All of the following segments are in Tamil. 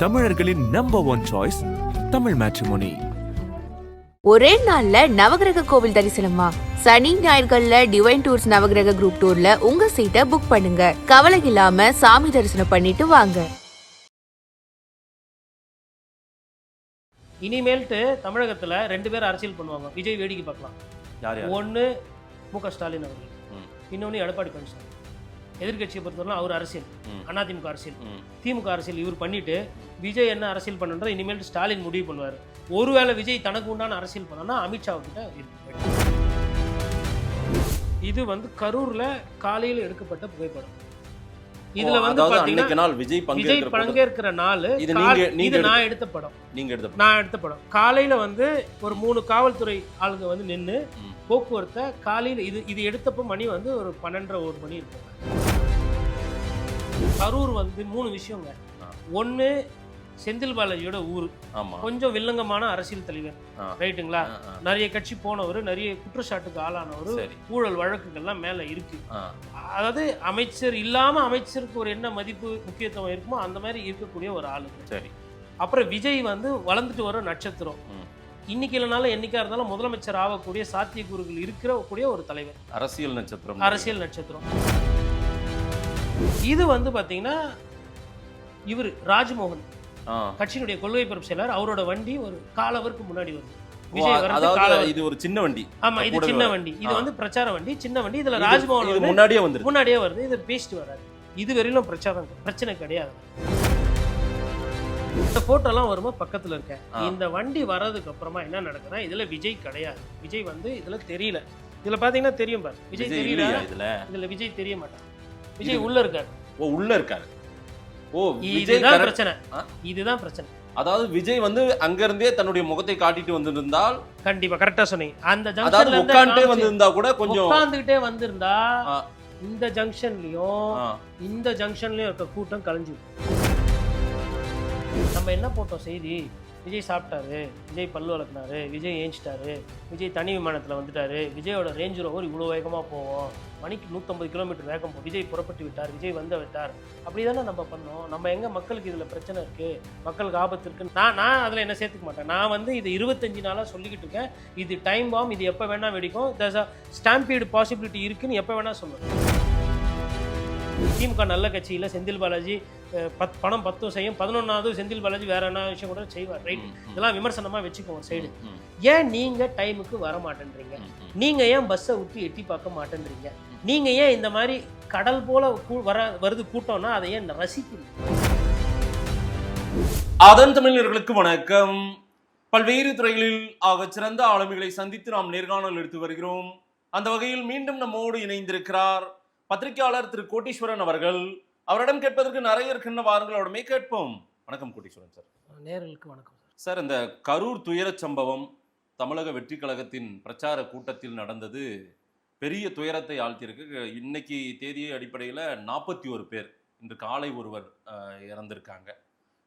தமிழர்களின் நம்பர் 1 சாய்ஸ் தமிழ் மேட்ரிமோனி. ஒரே நாள்ல நவகிரக கோவில் தரிசனமா? சனி ஞாயிறுகள்ல டிவைன் டூர்ஸ் நவகிரக குரூப் டூர்ல உங்க சீட்டை புக் பண்ணுங்க. கவலை இல்லாம சாமி தரிசனம் பண்ணிட்டு வாங்க. இனிமேல்ட்டு தமிழகத்துல 2 பேர் அரசியல் பண்ணுவாங்க. விஜய் வேடிக்கை பார்க்கலாம். ஒன்று மு.க. ஸ்டாலின் அவர்கள், இன்னொன்று எடப்பாடி பழனிசாமி. எதிர்கட்சியை பொறுத்தவரை அவர் அரசியல், அதிமுக அரசியல், திமுக அரசியல் இவர் பண்ணிட்டு விஜய் என்ன அரசியல் பண்ணுன்ற இனிமேல் ஸ்டாலின் முடிவு பண்ணுவார். ஒருவேளை விஜய் தனக்கு உண்டான அரசியல் பண்ணா அமித்ஷா கிட்ட இருக்கு. இது கரூர்ல காலையில் எடுக்கப்பட்ட புகைப்படம். இதுல பாத்தீங்கன்னா விஜய் பங்கேற்கிற நாள் இது நான் எடுத்த படம். காலையில ஒரு 3 காவல்துறை ஆளுங்க நின்று போக்குவரத்தை காலையில இது எடுத்தப்ப மணி ஒரு 12:30 மணி இருக்கும். கரூர் 3 விஷயங்க. ஒண்ணு செந்தில் பாலாஜியோட ஊர், கொஞ்சம் வில்லங்கமான அரசியல் தலைவர், ரைட்டுங்களா? நிறைய கட்சி போனவர், நிறைய குற்றச்சாட்டுக்கு ஆளானவர், ஊழல் வழக்குகள்லாம் மேல இருக்கு. அதாவது அமைச்சர் இல்லாம அமைச்சருக்கு ஒரு என்ன மதிப்பு முக்கியத்துவம் இருக்குமோ அந்த மாதிரி இருக்கக்கூடிய ஒரு ஆளு. சரி. அப்புறம் விஜய் வளர்ந்துட்டு வர நட்சத்திரம். இன்னைக்கு இல்லைனாலும் என்னைக்கா இருந்தாலும் முதலமைச்சர் ஆகக்கூடிய சாத்தியக்கூறுகள் இருக்கக்கூடிய ஒரு தலைவர், அரசியல் நட்சத்திரம். இது பாத்தீங்கன்னா இவர் ராஜ்மோகன் கட்சியினுடைய கொள்கை பரப்பு செயலர். அவரோட வண்டி ஒரு காலவருக்கு முன்னாடி வருது. விஜய் இது ஒரு சின்ன வண்டி. ஆமா, இது சின்ன வண்டி. இது பிரச்சார வண்டி, சின்ன வண்டி. இதுல ராஜ்மோகன் முன்னாடியே வருது. இது பேசிட்டு வர்றாரு. இது வரையிலும் பிரச்சனை கிடையாது. இந்த போட்டோ எல்லாம் வரும்போது பக்கத்துல இருக்க இந்த வண்டி வர்றதுக்கு அப்புறமா என்ன நடக்குதுன்னா, இதுல விஜய் கிடையாது. விஜய் இதுல தெரியல. இதுல பாத்தீங்கன்னா தெரியும் பாரு, விஜய் தெரியல. இதுல விஜய் தெரிய மாட்டான். விஜய் உள்ள இருக்காரு. இதுதான் பிரச்சனை. அதாவது விஜய் அங்க இருந்தே தன்னுடைய முகத்தை காட்டிட்டு வந்திருந்தால் கண்டிப்பா கரெக்டா சொன்னீங்க. அந்த ஜங்ஷன்ல உட்கார்ந்தே வந்திருந்தா கூட கொஞ்சம் உட்கார்ந்துட்டே வந்திருந்தா இந்த ஜங்ஷன்லயும் இந்த ஜங்ஷன்லயும் இருக்க கூட்டம் கலைஞ்சு. நம்ம என்ன போட்டோம் செய்தி? விஜய் சாப்பிட்டாரு, விஜய் பல்லு வளர்க்கினாரு, விஜய் ஏஞ்சிட்டாரு, விஜய் தனி விமானத்தில் வந்துட்டாரு, விஜயோட ரேஞ்ச் ரோவர் இவ்வளோ வேகமாக போவோம், மணிக்கு 150 கிலோமீட்டர் வேகம் போகும், விஜய் புறப்பட்டு விட்டார், விஜய் விட்டார். அப்படி தானே நம்ம பண்ணோம். நம்ம எங்கே மக்களுக்கு இதில் பிரச்சனை இருக்குது, மக்களுக்கு ஆபத்து இருக்குன்னு நான் அதில் என்ன சேர்த்துக்க மாட்டேன். நான் இது 25 நாளாக சொல்லிக்கிட்டு இருக்கேன். இது டைம் பாம், இது எப்போ வேணால் வெடிக்கும், தஸ் ஸ்டாம்பீடு பாசிபிலிட்டி இருக்குன்னு எப்போ வேணால் சொல்லுவேன். திமுக நல்ல கட்சியில் செந்தில் பாலாஜி பணம் 10 செய்யும், 11வது செந்தில் பாலாஜி வேற என்ன விஷயம் கூட செய்வார், ரைட்? இதெல்லாம் விமர்சனமா வச்சுக்கோங்க சைடு. ஏன் நீங்க டைமுக்கு வர மாட்டேன்றீங்க? நீங்க ஏன் பஸ்ஸை விட்டு எட்டி பார்க்க மாட்டேன்றீங்க? நீங்க ஏன் இந்த மாதிரி கடல் போல வருது கூட்டம்னா அதை ஏன் ரசிக்கணும்? அதன் தமிழர்களுக்கு வணக்கம். பல்வேறு துறைகளில் ஆக சிறந்த ஆளுமைகளை சந்தித்து நாம் நேர்காணல் எடுத்து வருகிறோம். அந்த வகையில் மீண்டும் நம்மோடு இணைந்திருக்கிறார் பத்திரிகையாளர் திரு கோட்டீஸ்வரன் அவர்கள். அவரிடம் கேட்பதற்கு நிறைய இருக்குன்னு வாருங்கள், அவரிடமே கேட்போம். வணக்கம் கோட்டீஸ்வரன் சார். நேர்களுக்கு வணக்கம் சார். இந்த கரூர் துயர சம்பவம் தமிழக வெற்றி கழகத்தின் பிரச்சார கூட்டத்தில் நடந்தது பெரிய துயரத்தை ஆழ்த்தியிருக்கு. இன்னைக்கு தேதியை அடிப்படையில் 41 பேர், இன்று காலை ஒருவர் இறந்திருக்காங்க.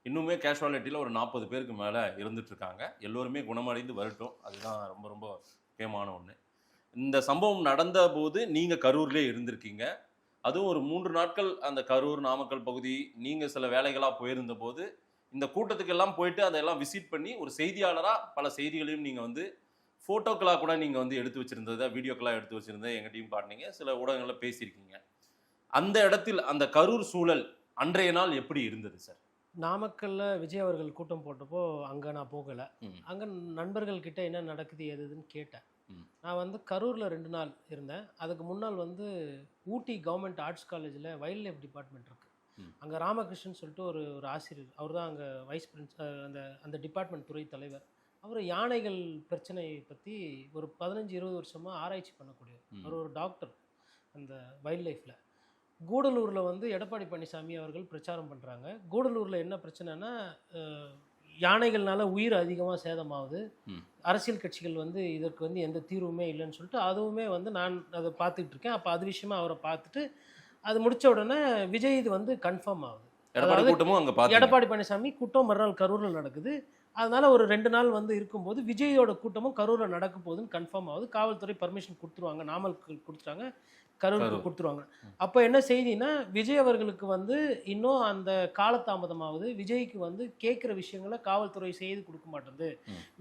இன்னுமே கேஷுவாலிட்டியில் ஒரு 40 பேருக்கு மேலே இருந்துட்டு இருக்காங்க. எல்லோருமே குணமடைந்து வரட்டும், அதுதான் ரொம்ப ரொம்ப முக்கியமான ஒன்று. இந்த சம்பவம் நடந்த போது நீங்கள் கரூர்லேயே இருந்திருக்கீங்க. அதுவும் ஒரு 3 நாட்கள் அந்த கரூர் நாமக்கல் பகுதி நீங்கள் சில வேலைகளாக போயிருந்த போது இந்த கூட்டத்துக்கெல்லாம் போயிட்டு அதெல்லாம் விசிட் பண்ணி ஒரு செய்தியாளராக பல செய்திகளையும் நீங்கள் ஃபோட்டோக்களாக கூட நீங்கள் எடுத்து வச்சுருந்ததை, வீடியோக்களாக எடுத்து வச்சுருந்ததை எங்கிட்டையும் காட்டினீங்க, சில ஊடகங்களில் பேசியிருக்கீங்க. அந்த இடத்தில் அந்த கரூர் சூழல் அன்றைய நாள் எப்படி இருந்தது சார்? நாமக்கல்ல விஜய் அவர்கள் கூட்டம் போட்டப்போ அங்கே நான் போகலை. அங்கே நண்பர்கள் கிட்ட என்ன நடக்குது எதுன்னு கேட்டேன். நான் கரூரில் 2 நாள் இருந்தேன். அதுக்கு முன்னால் ஊட்டி கவர்மெண்ட் ஆர்ட்ஸ் காலேஜில் வைல்ட் லைஃப் டிபார்ட்மெண்ட் இருக்குது. அங்கே ராமகிருஷ்ணன் சொல்லிட்டு ஒரு ஆசிரியர், அவர் தான் அங்கே வைஸ் அந்த டிபார்ட்மெண்ட் துறை தலைவர். அவர் யானைகள் பிரச்சனையை பற்றி ஒரு 15-20 வருஷமாக ஆராய்ச்சி பண்ணக்கூடியவர். அவர் ஒரு டாக்டர் அந்த வைல்ட் லைஃப்பில். கூடலூரில் எடப்பாடி பழனிசாமி அவர்கள் பிரச்சாரம் பண்ணுறாங்க. கூடலூரில் என்ன பிரச்சனைனா, யானைகள்னால உயிர் அதிகமாக சேதமாகுது, அரசியல் கட்சிகள் இதற்கு எந்த தீர்வுமே இல்லைன்னு சொல்லிட்டு அதுவுமே நான் அதை பார்த்துக்கிட்டு இருக்கேன். அப்போ அது விஷயமா அவரை பார்த்துட்டு அது முடித்த உடனே விஜய் இது கன்ஃபார்ம் ஆகுது. எடப்பாடி அதாவது கூட்டமும் அங்க பாத்தீங்க. எடப்பாடி பழனிசாமி கூட்டம் மறுநாள் கரூரில் நடக்குது. அதனால ஒரு 2 நாள் வந்து இருக்கும்போது விஜயோட கூட்டமும் கரூரில் நடக்க போகுதுன்னு கன்ஃபார்ம் ஆகுது. காவல்துறை பர்மிஷன் கொடுத்துருவாங்க, நாமலுக்கு கொடுத்துட்டாங்க, கரூருக்கு கொடுத்துருவாங்க. அப்போ என்ன செய்தினா விஜய் அவர்களுக்கு வந்து இன்னும் அந்த காலதாமதமாகுது. விஜய்க்கு வந்து கேட்குற விஷயங்களை காவல்துறை செய்து கொடுக்க மாட்டேங்குது.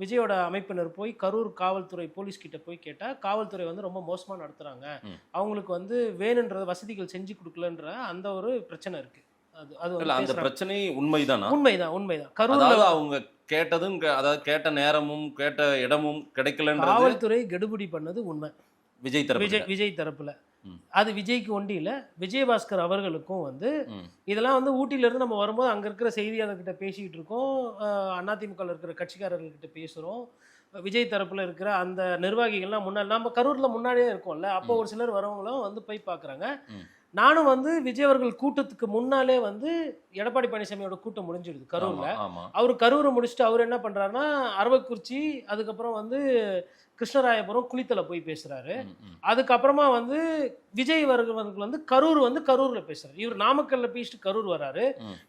விஜயோட அமைப்பினர் போய் கரூர் காவல்துறை போலீஸ் கிட்ட போய் கேட்டால் காவல்துறை வந்து ரொம்ப மோசமாக நடத்துகிறாங்க, அவங்களுக்கு வந்து வேணுன்ற வசதிகள் செஞ்சு கொடுக்கலன்ற அந்த ஒரு பிரச்சனை இருக்கு. அது அந்த பிரச்சனை உண்மைதானா? உண்மைதான். கரூர்ல அவங்க கேட்டதும் அதாவது கேட்ட நேரமும் கேட்ட இடமும் கிடைக்கலன்றது காவல்துறை கெடுபிடி பண்ணது உண்மை. விஜய் தரப்புல அது விஜய்க்கு ஒண்டி இல்ல, விஜயபாஸ்கர் அவர்களுக்கும் வந்து இதெல்லாம் வந்து ஊட்டில இருந்து நம்ம வரும்போது அங்க இருக்கிற செய்தியாளர்கிட்ட பேசிக்கிட்டு இருக்கோம், அதிமுக இருக்கிற கட்சிக்காரர்கிட்ட பேசுறோம். விஜய் தரப்புல இருக்கிற அந்த நிர்வாகிகள்லாம் முன்னாடி நம்ம கரூர்ல முன்னாடியே இருக்கோம்ல, அப்போ ஒரு சிலர் வரவங்களும் வந்து போய் பாக்குறாங்க. நானும் வந்து விஜய் அவர்கள் கூட்டத்துக்கு முன்னாலே வந்து எடப்பாடி பழனிசாமியோட கூட்டம் முடிஞ்சிடுது கரூர்ல. அவர் கரூரை முடிச்சுட்டு அவர் என்ன பண்றாருன்னா அரவக்குறிச்சி, அதுக்கப்புறம் வந்து கிருஷ்ணராயபுரம், குளித்தலை போய் பேசுறாரு. அதுக்கப்புறமா வந்து விஜய் அவர்கள் வந்து கரூர்ல பேசுறாரு. இவர் நாமக்கல்ல பேசிட்டு கரூர் வராரு,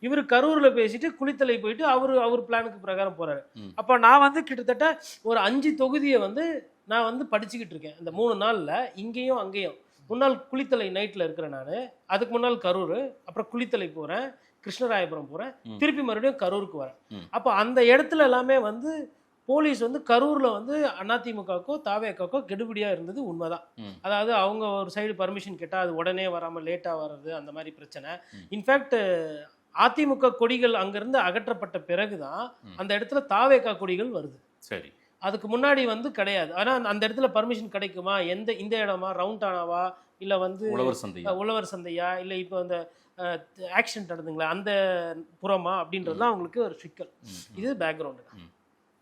இவர் கரூர்ல பேசிட்டு குளித்தலை போயிட்டு அவர் பிளானுக்கு பிரகாரம் போறாரு. அப்ப நான் வந்து கிட்டத்தட்ட ஒரு 5 தொகுதியை வந்து நான் வந்து படிச்சுக்கிட்டு இருக்கேன் இந்த 3 நாள்ல, இங்கேயும் அங்கேயும். முன்னாள் குளித்தலை நைட்ல இருக்கிறேன் நான், அதுக்கு முன்னால் கரூர், அப்புறம் குளித்தலை போறேன், கிருஷ்ணராயபுரம் போறேன், திருப்பி மறுபடியும் கரூருக்கு வரேன். அப்போ அந்த இடத்துல எல்லாமே வந்து போலீஸ் வந்து கரூர்ல வந்து அதிமுகக்கோ தாவேக்காக்கோ கெடுபிடியா இருந்தது உண்மைதான். அதாவது அவங்க ஒரு சைடு பர்மிஷன் கேட்டா அது உடனே வராம லேட்டா வர்றது, அந்த மாதிரி பிரச்சனை. இன்ஃபேக்ட் அதிமுக கொடிகள் அங்கிருந்து அகற்றப்பட்ட பிறகுதான் அந்த இடத்துல தாவேக்கா கொடிகள் வருது. சரி, அதுக்கு முன்னாடி வந்து கிடையாது. ஆனா அந்த இடத்துல பர்மிஷன் கிடைக்குமா, இந்த இடமா, ரவுண்டானாவா, இல்ல வந்து உழவர் சந்தையா, இல்ல இப்போ அந்த ஆக்சிடென்ட் நடந்துங்களா அந்த புறமா அப்படின்றதுலாம் அவங்களுக்கு ஒரு சிக்கல். இது பேக்ரவுண்டு.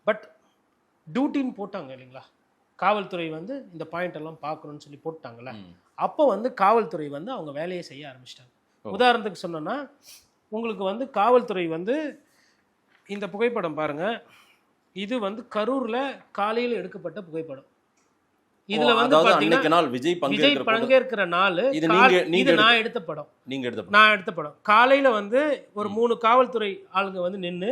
பட் டியூட்டின்னு போட்டாங்க இல்லைங்களா, காவல்துறை வந்து இந்த பாயிண்ட் எல்லாம் பார்க்கணும்னு சொல்லி போட்டாங்கல்ல, அப்போ வந்து காவல்துறை வந்து அவங்க வேலையை செய்ய ஆரம்பிச்சிட்டாங்க. உதாரணத்துக்கு சொன்னோன்னா உங்களுக்கு வந்து காவல்துறை வந்து இந்த புகைப்படம் பாருங்க, இது வந்து கரூர்ல காலையில் எடுக்கப்பட்ட புகைப்படம். இதுல வந்து பாத்தீங்கன்னா விஜய் பங்கேற்கிற நாள், இது நான் எடுத்த படம். காலையில வந்து ஒரு 3 காவல்துறை ஆளுங்க வந்து நின்று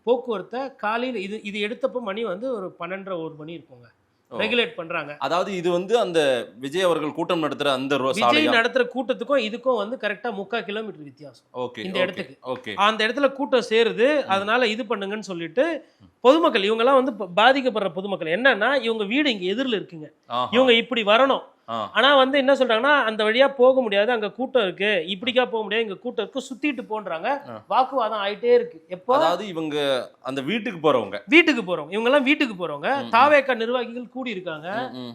போக்குவரத்தை காலையில இது எடுத்தப்ப மணி வந்து ஒரு 12:30 மணி இருக்குங்க, ரெகுலேட் பண்றாங்க. அதாவது இது வந்து அந்த விஜய் அவர்கள் கூட்டம் நடத்துற அந்த விஜய் நடத்துற கூட்டத்துக்கும் இதுக்கும் வந்து கரெக்டா 3/4 கிலோமீட்டர் வித்தியாசம் இந்த இடத்துக்கு. அந்த இடத்துல கூட்டம் சேருது, அதனால இது பண்ணுங்கன்னு சொல்லிட்டு பொதுமக்கள் இவங்க எல்லாம் வந்து பாதிக்கப்படுற பொதுமக்கள் என்னன்னா, இவங்க வீடு இங்க எதிரில் இருக்குங்க, இவங்க இப்படி வரணும். ஆனா வந்து என்ன சொல்றாங்கன்னா, அந்த வழியா போக முடியாது, அங்க கூட்டம் இருக்கு, இப்படிக்கா போக முடியாது, இங்க கூட்டம் இருக்கு, சுத்திட்டு போன்றாங்க. வாக்குவாதம் ஆயிட்டே இருக்கு. எப்போ அதாவது இவங்க அந்த வீட்டுக்கு போறவங்க இவங்க எல்லாம் வீட்டுக்கு போறவங்க தாவேக்கா நிர்வாகிகள் கூடி இருக்காங்க,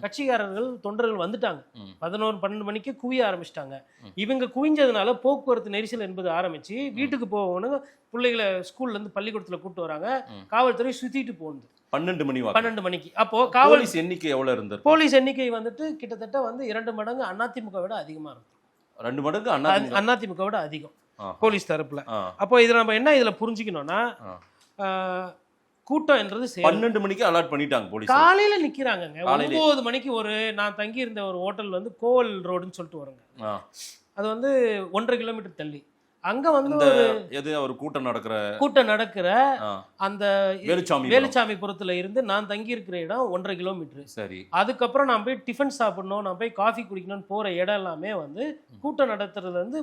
கட்சிக்காரர்கள் தொண்டர்கள் வந்துட்டாங்க, 11-12 மணிக்கு குவிய ஆரம்பிச்சிட்டாங்க. இவங்க குவிஞ்சதுனால போக்குவரத்து நெரிசல் என்பது ஆரம்பிச்சு வீட்டுக்கு போகணும். பிள்ளைகளை ஸ்கூல்ல இருந்து பள்ளிக்கூடத்துல கூப்பிட்டு வராங்க, காவல்துறை சுத்திட்டு போகுது 12 மணிக்கு. அப்போ போலீஸ் எண்ணிக்கை எவ்வளவு இருந்தது? போலீஸ் எண்ணிக்கை வந்துட்டு கிட்டத்தட்ட வந்து 2 மடங்கு அதிமுக விட அதிகமா இருக்கும். 2 மடங்கு அதிமுக விட அதிகம் போலீஸ் தரப்புல. அப்போ இதுல நம்ம என்ன இதுல புரிஞ்சுக்கணும்னா, கூட்டம் என்றது 12 மணிக்கு அலர்ட் பண்ணிட்டாங்க போலீஸ். காலையில நிக்கிறாங்க. 9 மணிக்கு நான் தங்கி இருந்த ஒரு ஹோட்டல் வந்து கோவல் ரோடுன்னு சொல்லிட்டு வருங்க, அது வந்து 1.5 கிலோமீட்டர் தள்ளி. அங்க வந்து ஒரு கூட்டம் நடக்கிற அந்த வேலுச்சாமிபுரத்துல இருந்து நான் தங்கி இருக்கிற இடம் 1.5 கிலோமீட்டர். சரி, அதுக்கப்புறம் நான் போய் டிஃபன் சாப்பிடணும், நான் போய் காஃபி குடிக்கணும்னு போற இடம் எல்லாமே வந்து கூட்டம் நடத்துறதுல இருந்து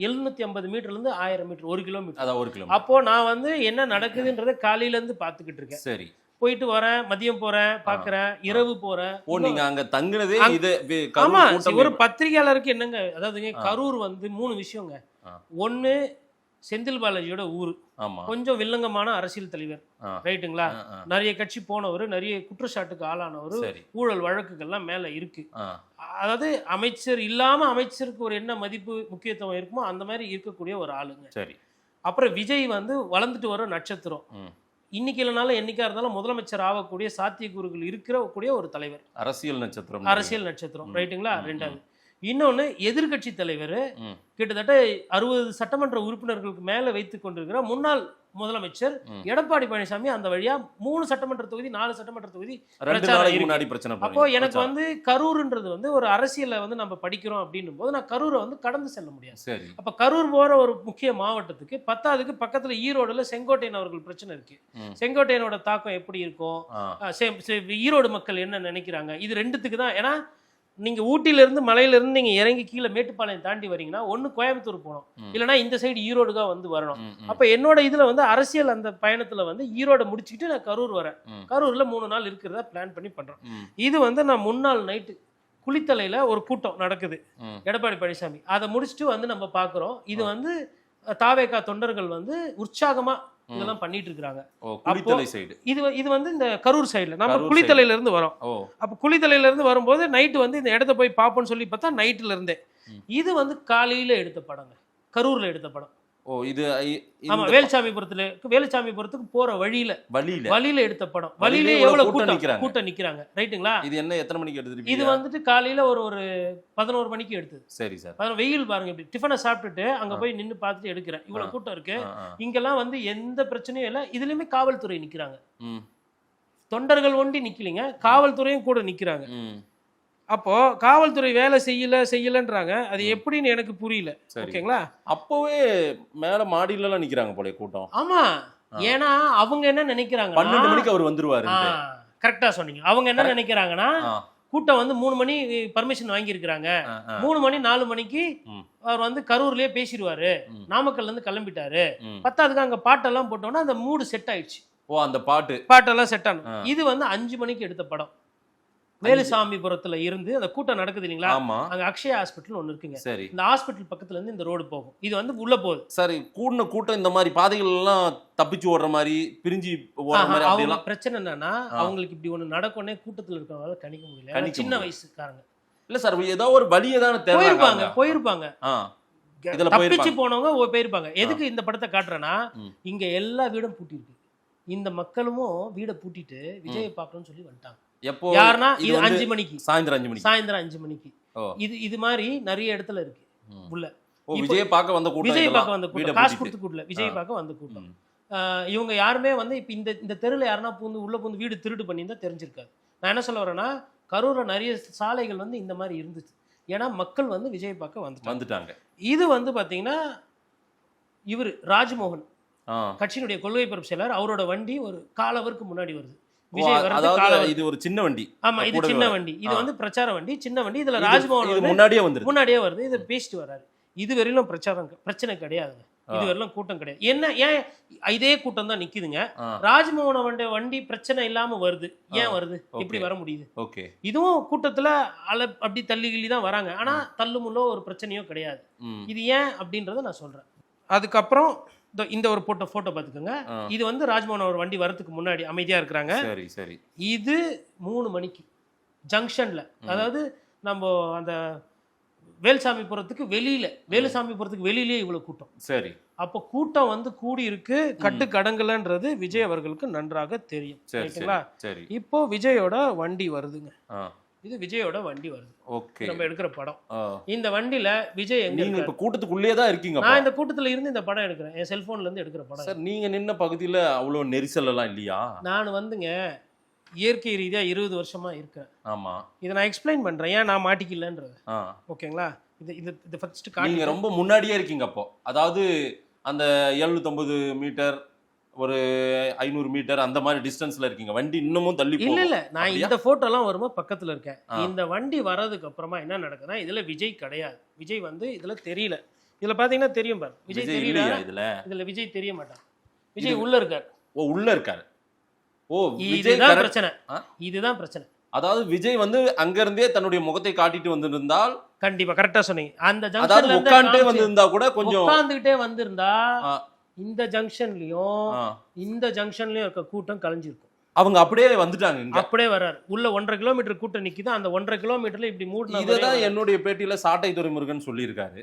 750 மீட்டர்ல இருந்து 1000 மீட்டர், 1 கிலோமீட்டர். அப்போ நான் வந்து என்ன நடக்குதுன்றத காலையில இருந்து பாத்துக்கிட்டு இருக்கேன். சரி, போயிட்டு வரேன், மதியம் போறேன், பாக்குறேன், இரவு போறேன். நீங்க அங்க தங்குனதே இது? ஆமா, ஒரு பத்திரிகையாளருக்கு என்னங்க, அதாவது கரூர் வந்து 3 விஷயங்க. ஒண்ணு, செந்தில் பாலாஜியோட ஊரு, கொஞ்சம் வில்லங்கமான அரசியல் தலைவர், ரைட்டுங்களா, நிறைய கட்சி போனவர், நிறைய குற்றச்சாட்டுக்கு ஆளானவர், ஊழல் வழக்குகள்லாம் மேல இருக்கு. அதாவது அமைச்சர் இல்லாம அமைச்சருக்கு ஒரு என்ன மதிப்பு முக்கியத்துவம் இருக்குமோ அந்த மாதிரி இருக்கக்கூடிய ஒரு ஆளுங்க. சரி, அப்புறம் விஜய் வந்து வளர்ந்துட்டு வர நட்சத்திரம், இன்னைக்கு இல்லைனாலும் என்னைக்கா இருந்தாலும் முதலமைச்சர் ஆகக்கூடிய சாத்தியக்கூறுகள் இருக்கிற கூடிய ஒரு தலைவர், அரசியல் நட்சத்திரம், ரைட்டுங்களா. 2வது இன்னொன்னு எதிர்க்கட்சி தலைவர் ம். கிட்டத்தட்ட 60 சட்டமன்ற உறுப்பினர்களுக்கு மேல வைத்துக் கொண்டிருக்கிற முன்னாள் முதலமைச்சர் ம். எடப்பாடி பழனிசாமி அந்த வழியா 3 சட்டமன்ற தொகுதி 4 சட்டமன்ற தொகுதி 2 பிரச்சாரம் நாளைக்கு இருக்கு. முன்னாடி பிரச்சனை அப்போ பண்ணீங்க. எனக்கு பிரச்சாரம். வந்து கரூர்ன்றது வந்து ஒரு அரசியலை வந்து நம்ம படிக்கிறோம் அப்படின்னும் போது நான் கரூரை வந்து கடந்து செல்ல முடியாது. சரி. அப்ப கரூர் போற ஒரு முக்கிய மாவட்டத்துக்கு 10க்கு பக்கத்துல ஈரோடுல செங்கோட்டையன் அவர்கள் பிரச்சனை இருக்கு. ம். செங்கோட்டையனோட தாக்கம் எப்படி இருக்கும், ஈரோடு மக்கள் என்ன நினைக்கிறாங்க, இது ரெண்டுத்துக்கு தான். ஏன்னா நீங்க ஊட்டில இருந்து மலையில இருந்து நீங்க இறங்கி கீழே மேட்டுப்பாளையம் தாண்டி வரீங்கன்னா ஒண்ணு கோயம்புத்தூர் போகணும், இல்லைன்னா இந்த சைடு ஈரோடுగా வந்து வரணும். அப்ப என்னோட இதுல வந்து அரசியல் அந்த பயணத்துல வந்து ஈரோட முடிச்சுக்கிட்டு நான் கரூர் வரேன். கரூர்ல 3 நாள் இருக்கிறதா பிளான் பண்ணி பண்றேன். இது வந்து நான் முன்னாள் நைட்டு குளித்தலையில ஒரு கூட்டம் நடக்குது எடப்பாடி பழனிசாமி, அதை முடிச்சுட்டு வந்து நம்ம பாக்குறோம். இது வந்து தாவேகா தொண்டர்கள் வந்து உற்சாகமா இதெல்லாம் பண்ணிட்டு இருக்காங்க. குளித்தலை சைடு இது வந்து இந்த கரூர் சைடுல நம்ம குளித்தலையில இருந்து வரோம். அப்ப குளித்தலையில இருந்து வரும்போது நைட்டு வந்து இந்த இடத்த போய் பார்ப்போம்னு சொல்லி பார்த்தா நைட்ல இருந்தே இது வந்து காலையில எடுத்த படங்க, கரூர்ல எடுத்த படம். இது ஆமா, வேலுச்சாமிபுரத்துக்கு போற வழியில எடுத்த படம். வழியிலே எவ்வளவு கூட்டம் நிக்கிறாங்க, ரைட்டுங்களா? இது என்ன எத்தனை மணிக்கு எடுத்துட்டு? இது வந்துட்டு காலையில ஒரு 11 மணிக்கு எடுத்தது. சரி சார். வெயில் பாருங்க, இப்படி டிஃபனை சாப்பிட்டுட்டு அங்க போய் நின்னு பார்த்துட்டு எடுக்கிறேன். இவ்வளவு கூட்டம் இருக்கு. இங்கெல்லாம் வந்து எந்த பிரச்சனையும் இல்லை. இதுலயுமே காவல்துறை நிக்கிறாங்க, தொண்டர்கள் ஒண்டி நிக்கலீங்க, காவல்துறையும் கூட நிக்கிறாங்க. அப்போ காவல்துறை வேலை செய்யலன்றாங்க. அது எப்படின்னு எனக்கு புரியல. ஓகேங்களா? அப்பவே மேல மாடியில எல்லாம் நிக்கிறாங்க போல கூட்டம். ஆமா, ஏன்னா அவங்க என்ன நினைக்கிறாங்க, 12 மணிக்கு அவர் வந்துருவாரு. கரெக்டா சொன்னீங்க. அவங்க என்ன நினைக்கிறாங்கன்னா கூட்டம் வந்து 3 மணி பர்மிஷன் வாங்கி இருக்காங்க, 3 மணி 4 மணிக்கு அவர் வந்து கரூர்லயே பேசிடுவாரு, நாமக்கல்ல இருந்து கிளம்பிட்டாரு, 10க்கு அங்க பாட்டெல்லாம் போட்டோம்னா அந்த மூடு செட் ஆயிடுச்சு. அந்த பாட்டெல்லாம் செட் ஆகும். இது வந்து 5 மணிக்கு எடுத்த படம். வேலுசாமிபுரத்துல இருந்து அந்த கூட்டம் நடக்குது இல்லைங்களா, அங்க அக்ஷயா ஹாஸ்பிட்டல் ஒண்ணு இருக்குங்க. இந்த ஹாஸ்பிட்டல் பக்கத்துல இருந்து இந்த ரோடு போகும். இது வந்து உள்ள போகுது. சரி, கூட்டம் இந்த மாதிரி பாதைகள் எல்லாம் தப்பிச்சு ஓடுற மாதிரி பிரிஞ்சு ஓடுற மாதிரி அவங்க பிரச்சனை என்னன்னா அவங்களுக்கு இப்படி ஒண்ணு நடக்கணும்னே கூட்டத்துல இருக்கிறவங்க கணிக்க முடியல. சின்ன வயசுக்காரங்க இல்ல சார், ஏதோ ஒரு வழியை தானே போயிருப்பாங்க. தப்பிச்சு போனவங்க போயிருப்பாங்க. எதுக்கு இந்த படத்தை காட்டுறேன்னா, இங்க எல்லா வீடும் பூட்டி இருக்கு. இந்த மக்களும் வீடை பூட்டிட்டு விஜயை பார்க்கணும்னு சொல்லி வந்துட்டாங்க. யாருன்னா இது 5 மணிக்கு, சாயந்தரம் 5 மணிக்கு. இது மாதிரி நிறைய இடத்துல இருக்கு. உள்ள விஜய் பார்க்க வந்த கூட்டம், காசு கொடுத்து கூட்டல, விஜய் பார்க்க வந்த கூட்டம். இவங்க யாருமே வந்து இப்ப இந்த தெருல யாருன்னா உள்ள பூந்து வீடு திருடு பண்ணியிருந்தா தெரிஞ்சிருக்காது. நான் என்ன சொல்ல வரேன்னா, கரூர்ல நிறைய சாலைகள் வந்து இந்த மாதிரி இருந்துச்சு. ஏன்னா மக்கள் வந்து விஜய் பார்க்க வந்துட்டாங்க. இது வந்து பாத்தீங்கன்னா இவர் ராஜ்மோகன் கட்சியினுடைய கொள்கை பரப்பு செயலர், அவரோட வண்டி ஒரு காலவருக்கு முன்னாடி வருது. இது ஒரு சின்ன வண்டி. ஆமா, இது சின்ன வண்டி. இது வந்து பிரச்சார வண்டி, சின்ன வண்டி. இதுல ராஜ்மோகன் முன்னாடியே வருது. இதை பேசிட்டு வர்றாரு. இது வரையிலும் பிரச்சனை கிடையாதுங்க. இது வரையிலும் கூட்டம் கிடையாது. ஏன் இதே கூட்டம் தான் நிக்குதுங்க. ராஜ்மோகன் வண்டி பிரச்சனை இல்லாம வருது. ஏன் வருது? எப்படி வர முடியுது? இதுவும் கூட்டத்துல அப்படி தள்ளி கிள்ளி தான் வராங்க. ஆனா தள்ளுமுள்ளோ ஒரு பிரச்சனையோ கிடையாது. இது ஏன் அப்படின்றத நான் சொல்றேன். அதுக்கப்புறம் இந்த ஒரு போட்டோ பார்த்துக்கோங்க. இது வந்து ராஜ்மோகன் அவர் வண்டி வரதுக்கு முன்னாடி அமைதியா இருக்கிறாங்க. இது 3 மணிக்கு ஜங்ஷன்ல, அதாவது நம்ம அந்த வேலுசாமிபுரத்துக்கு வெளியிலேயே இவ்வளவு கூட்டம். சரி, அப்போ கூட்டம் வந்து கூடி இருக்கு, கட்டுக்கடங்கலன்றது விஜய் அவர்களுக்கு நன்றாக தெரியும். சரிங்களா? இப்போ விஜயோட வண்டி வருதுங்க. இது விஜயோட வண்டி வருது. ஓகே, நம்ம எடுக்கிற படம். இந்த வண்டியில விஜய் நீங்க இப்ப கூட்டத்துக்குள்ளேயே தான் இருக்கீங்க. நான் இந்த கூட்டத்துல இருந்து இந்த படம் எடுக்கிறேன். என் செல்போன்ல இருந்து எடுக்கிற படம். சார், நீங்க நின்ன பகுதியில அவ்வளவு நெரிசல் எல்லாம் இல்லையா? நான் வந்துங்க இயற்கை ரீதியா 20 வருஷமா இருக்கேன். ஆமா, இதை நான் எக்ஸ்பிளைன் பண்றேன் ஏன் நான் மாட்டிக்கலன்றது. ஓகேங்களா? இது ஃபர்ஸ்ட் நீங்க ரொம்ப முன்னாடியே இருக்கீங்க. அப்போ அதாவது அந்த 750 மீட்டர் ஒரு 500 மீட்டர் அந்த மாதிரி டிஸ்டன்ஸ்ல இருக்கீங்க. வண்டி இன்னமும் தள்ளி இல்ல நான் இந்த போட்டோ எல்லாம் வரும்போது பக்கத்துல இருக்கேன். இந்த வண்டி வர்றதுக்கு அப்புறமா என்ன நடக்குதுன்னா, இதுல விஜய் கிடையாது. விஜய் வந்து இதுல தெரியல. இதுல பாத்தீங்கன்னா தெரியும் பாரு, விஜய் தெரியல. இதுல விஜய் தெரிய மாட்டான். விஜய் உள்ள இருக்காரு. உள்ள இருக்காரு. இதுதான் பிரச்சனை. இதுதான் பிரச்சனை. அதாவது விஜய் வந்து அங்க இருந்தே தன்னுடைய முகத்தை காட்டிட்டு வந்திருந்தால் கண்டிப்பா கரெக்டா சொன்னீங்க. அந்த ஜங்ஷன்ல உட்கார்ந்துட்டே வந்திருந்தா கூட கொஞ்சம் உட்கார்ந்துட்டே வந்திருந்தா இந்த ஜங்ஷன்லயும் இருக்க கூட்டம் கலைஞ்சிருக்கும். அவங்க அப்படியே வந்துட்டாங்க. அப்படியே வர்றாரு. உள்ள 1.5 கிலோமீட்டர் கூட்டம் நிக்குது. அந்த 1.5 கிலோமீட்டர்ல இப்படி மூணு. இதுதான் என்னுடைய பேட்டியில சாட்டை துரைமுருகன் சொல்லியிருக்காரு.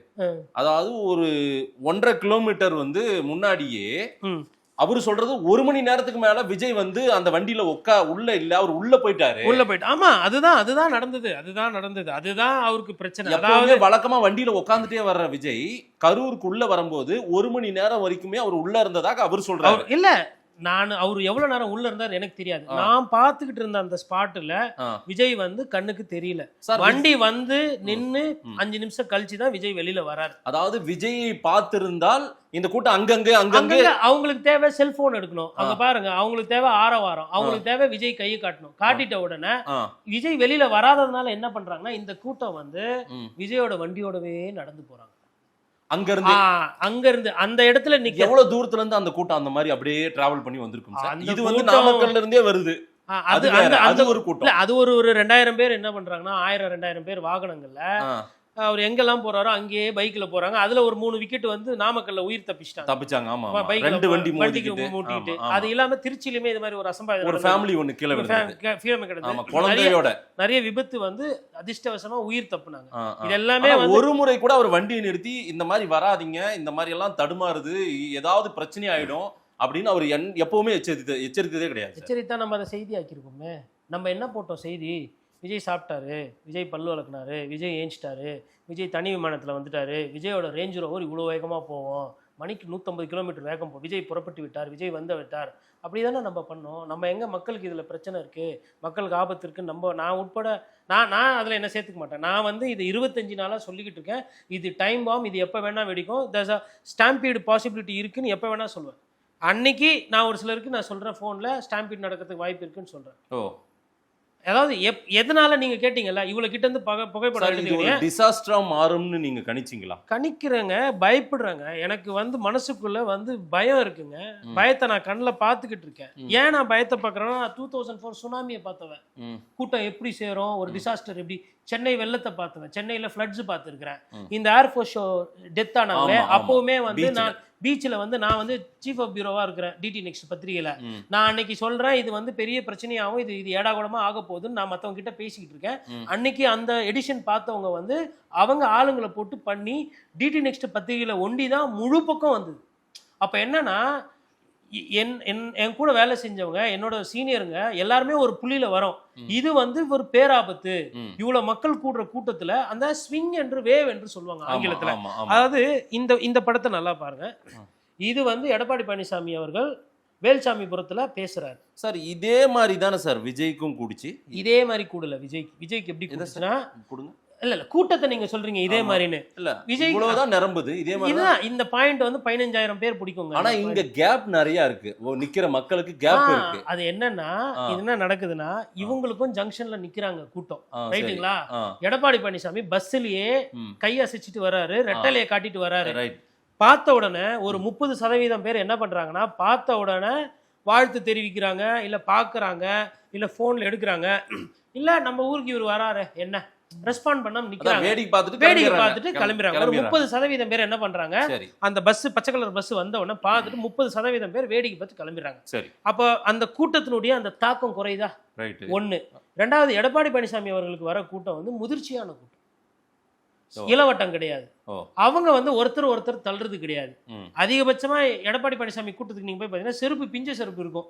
அதாவது ஒரு 1.5 கிலோமீட்டர் வந்து முன்னாடியே அவரு சொல்றது 1 மணி நேரத்துக்கு மேல விஜய் வந்து அந்த வண்டியில உள்ள இல்ல, அவர் உள்ள போயிட்டாரு. உள்ள போயிட்டு ஆமா, அதுதான் நடந்தது. அதுதான் அவருக்கு பிரச்சனை. எப்பவுமே வழக்கமா வண்டியில உட்காந்துட்டே வர்ற விஜய் கரூருக்குள்ள வரும்போது 1 மணி நேரம் வரைக்குமே அவர் உள்ள இருந்ததாக அவர் சொல்றாரு. இல்ல, அவர் எவ்வளவு நேரம் உள்ள இருந்தார் எனக்கு தெரியாது. நான் பாத்துக்கிட்டு இருந்த அந்த ஸ்பாட்ல விஜய் வந்து கண்ணுக்கு தெரியல. வண்டி வந்து நின்னு 5 நிமிஷம் கழிச்சு தான் விஜய் வெளியில வராரு. அதாவது விஜயை பார்த்திருந்தால் இந்த கூட்டம் அங்கங்க அவங்களுக்கு தேவை செல்போன் எடுக்கணும். அங்க பாருங்க, அவங்களுக்கு தேவை ஆரவாரம், அவங்களுக்கு தேவை விஜய் கையை காட்டணும். காட்டிட்ட உடனே விஜய் வெளியில வராததுனால என்ன பண்றாங்கன்னா, இந்த கூட்டம் வந்து விஜயோட வண்டியோடவே நடந்து போறாங்க. அங்க இருந்து அந்த இடத்துல எவ்வளவு தூரத்துல இருந்து அந்த கூட்டம் அந்த மாதிரி அப்படியே டிராவல் பண்ணி வந்திருக்கும் சார். இது வந்து நாமக்கல்ல இருந்தே வருது. அது ஒரு கூட்டம். அது ஒரு 2000 பேர் என்ன பண்றாங்கன்னா, 1000-2000 பேர் வாகனங்கள்ல அவர் எங்கெல்லாம் போறாரோ அங்கேயே பைக்ல போறாங்க. அதுல ஒரு 3 விக்கெட் வந்து நாமக்கல்ல உயிர் தப்பிச்சிட்டாங்க. ஆமா, ரெண்டு வண்டி மூட்டிட்டு. அது இல்லாம திருச்சியிலுமே இது மாதிரி ஒரு அசம்பாவிதம், ஒரு ஃபேமிலி ஒன்னு கீழ விழுந்தது. நிறைய விபத்து வந்து அதிர்ஷ்டவசமா உயிர் தப்புனாங்க. இது எல்லாமே ஒரு முறை கூட அவர் வண்டியை நிறுத்தி இந்த மாதிரி வராதீங்க, இந்த மாதிரி எல்லாம் தடுமாறுது, ஏதாவது பிரச்சனை ஆயிடும் அப்படின்னு அவர் எப்பவுமே எச்சரித்ததே கிடையாது. எச்சரித்தா நம்ம அதை செய்தி ஆக்கியிருக்கோமே. நம்ம என்ன போட்டோம் செய்தி? விஜய் சாப்பிட்டாரு, விஜய் பல்லு வளர்க்குனாரு, விஜய் ஏஞ்சிட்டாரு, விஜய் தனி விமானத்தில் வந்துட்டாரு, விஜயோட ரேஞ்ச் ரோவர் இவ்வளோ வேகமாக போவோம், மணிக்கு 150 கிலோமீட்டர் வேகம் விஜய் புறப்பட்டு விட்டார், விஜய் விட்டார். அப்படி தானே நம்ம பண்ணோம். நம்ம எங்கே மக்களுக்கு இதில் பிரச்சனை இருக்குது, மக்களுக்கு ஆபத்து இருக்குன்னு நான் உட்பட நான் அதில் என்ன சேர்த்துக்க மாட்டேன். நான் வந்து இது 25 நாளாக சொல்லிக்கிட்டு இருக்கேன். இது டைம் பாம், இது எப்போ வேணால் வெடிக்கும், தஸ் அ ஸ்டாம்பீடு பாசிபிலிட்டி இருக்குன்னு எப்போ வேணால் சொல்லுவேன். அன்னைக்கு நான் ஒரு சிலருக்கு நான் சொல்கிறேன், ஃபோனில் ஸ்டாம்பீடு நடக்கிறதுக்கு வாய்ப்பு இருக்குன்னு சொல்கிறேன். அதாவது எதனால நீங்க கேட்டீங்கல்ல, இவ்வளவு கிட்ட இருந்து புகைப்படம் எடுத்துக்கிட்டீங்க, டிசாஸ்டரா மாறும்னு நீங்க கணிச்சீங்களா? கணிக்கிறேங்க, பயப்படுறாங்க. எனக்கு வந்து மனசுக்குள்ள வந்து பயம் இருக்குங்க. பயத்தை நான் கண்ணில் பார்த்துக்கிட்டு இருக்கேன். ஏன் நான் பயத்தை பார்க்குறேன்னா, 2004 சுனாமியை பார்த்தவன், கூட்டம் எப்படி சேரும், ஒரு டிசாஸ்டர் எப்படி, சென்னை வெள்ளத்தை பார்த்தவன், சென்னையில ஃப்ளட்ஸ் பார்த்துருக்கிறேன். இந்த ஏர்ஃபோர்ஸ் ஷோ டெத் ஆனவங்க அப்பவுமே வந்து நான் பீச்சில் வந்து நான் வந்து சீஃப் ஆஃப் பியூரோவா இருக்கிறேன் டிடி நெக்ஸ்ட் பத்திரிகையில. நான் அன்னைக்கு சொல்றேன், இது வந்து பெரிய பிரச்சனையாகவும் இது ஏடாகூடமா ஆக போகுதுன்னு நான் மற்றவங்க கிட்ட பேசிக்கிட்டு இருக்கேன். அன்னைக்கு அந்த எடிஷன் பார்த்தவங்க வந்து அவங்க ஆளுங்களை போட்டு பண்ணி டிடி நெக்ஸ்ட் பத்திரிகையில ஒண்டி தான் முழு பக்கம் வந்தது. அப்ப என்னன்னா, என் கூட வேலை செஞ்சவங்க, என்னோட சீனியருங்க எல்லாருமே ஒரு புள்ளியில வரோம். இது வந்து ஒரு பேராபத்து. இவ்வளவு மக்கள் கூடுற கூட்டத்துல அந்த ஸ்விங் என்று வேவ் என்று சொல்லுவாங்க ஆங்கிலத்துல. அதாவது இந்த படத்தை நல்லா பாருங்க. இது வந்து எடப்பாடி பழனிசாமி அவர்கள் வேல்சாமிபுரத்துல பேசுறாரு சார். இதே மாதிரி தானே சார் விஜய்க்கும் கூடிச்சு? இதே மாதிரி கூடல விஜய்க்கு எப்படி கூடுச்சுன்னா, இல்ல கூட்டத்தை நீங்க சொல்றீங்க இதே மாதிரின்னு. இல்ல விஜய் இவ்வளவுதான் நிரம்புது. இதே மாதிரி இந்த பாயிண்ட் வந்து 15,000 பேர் பிடிக்குங்க. ஆனா இங்க கேப் நிறைய இருக்கு, நிக்கிற மக்களுக்கு கேப் இருக்கு. அது என்னன்னா, இது என்ன நடக்குதுன்னா, இவங்களுக்கும் ஜங்ஷன்ல நிக்கிறாங்க கூட்டம், ரைட்டுங்களா? எடப்பாடி பழனிசாமி பஸ்லயே கையசைச்சிட்டு வர்றாரு, ரெட்டலையை காட்டிட்டு வர்றாரு. பார்த்த உடனே ஒரு 30% பேர் என்ன பண்றாங்கன்னா, பார்த்த உடனே வாழ்த்து தெரிவிக்கிறாங்க, இல்ல பாக்குறாங்க, இல்ல போன்ல எடுக்கிறாங்க, இல்ல நம்ம ஊருக்கு இவர் வராரு என்ன ரெஸ்பாண்ட் பண்ணாம நிக்கிறாங்க, வேடிக்கை பார்த்துட்டு கிளம்புறாங்க. ஒரு 30% பேர் என்ன பண்றாங்க, அந்த பஸ் பச்சை கலர் பஸ் வந்த உடனே பார்த்துட்டு 30% பேர் வேடிக்கை பார்த்து கிளம்பிடுறாங்க. அப்ப அந்த கூட்டத்தினுடைய அந்த தாக்கம் குறையுதா? ஒண்ணு. ரெண்டாவது, எடப்பாடி பழனிசாமி அவர்களுக்கு வர கூட்டம் வந்து முதிர்ச்சியான கூட்டம், இளவட்டம் கிடையாது. அவங்க வந்து ஒருத்தர் தள்ளுறது கிடையாது. அதிகபட்சமா எடப்பாடி பழனிசாமி கூட்டத்துக்கு நீங்க போய் பாத்தீங்கன்னா, செருப்பு பிஞ்ச செருப்பு இருக்கும்.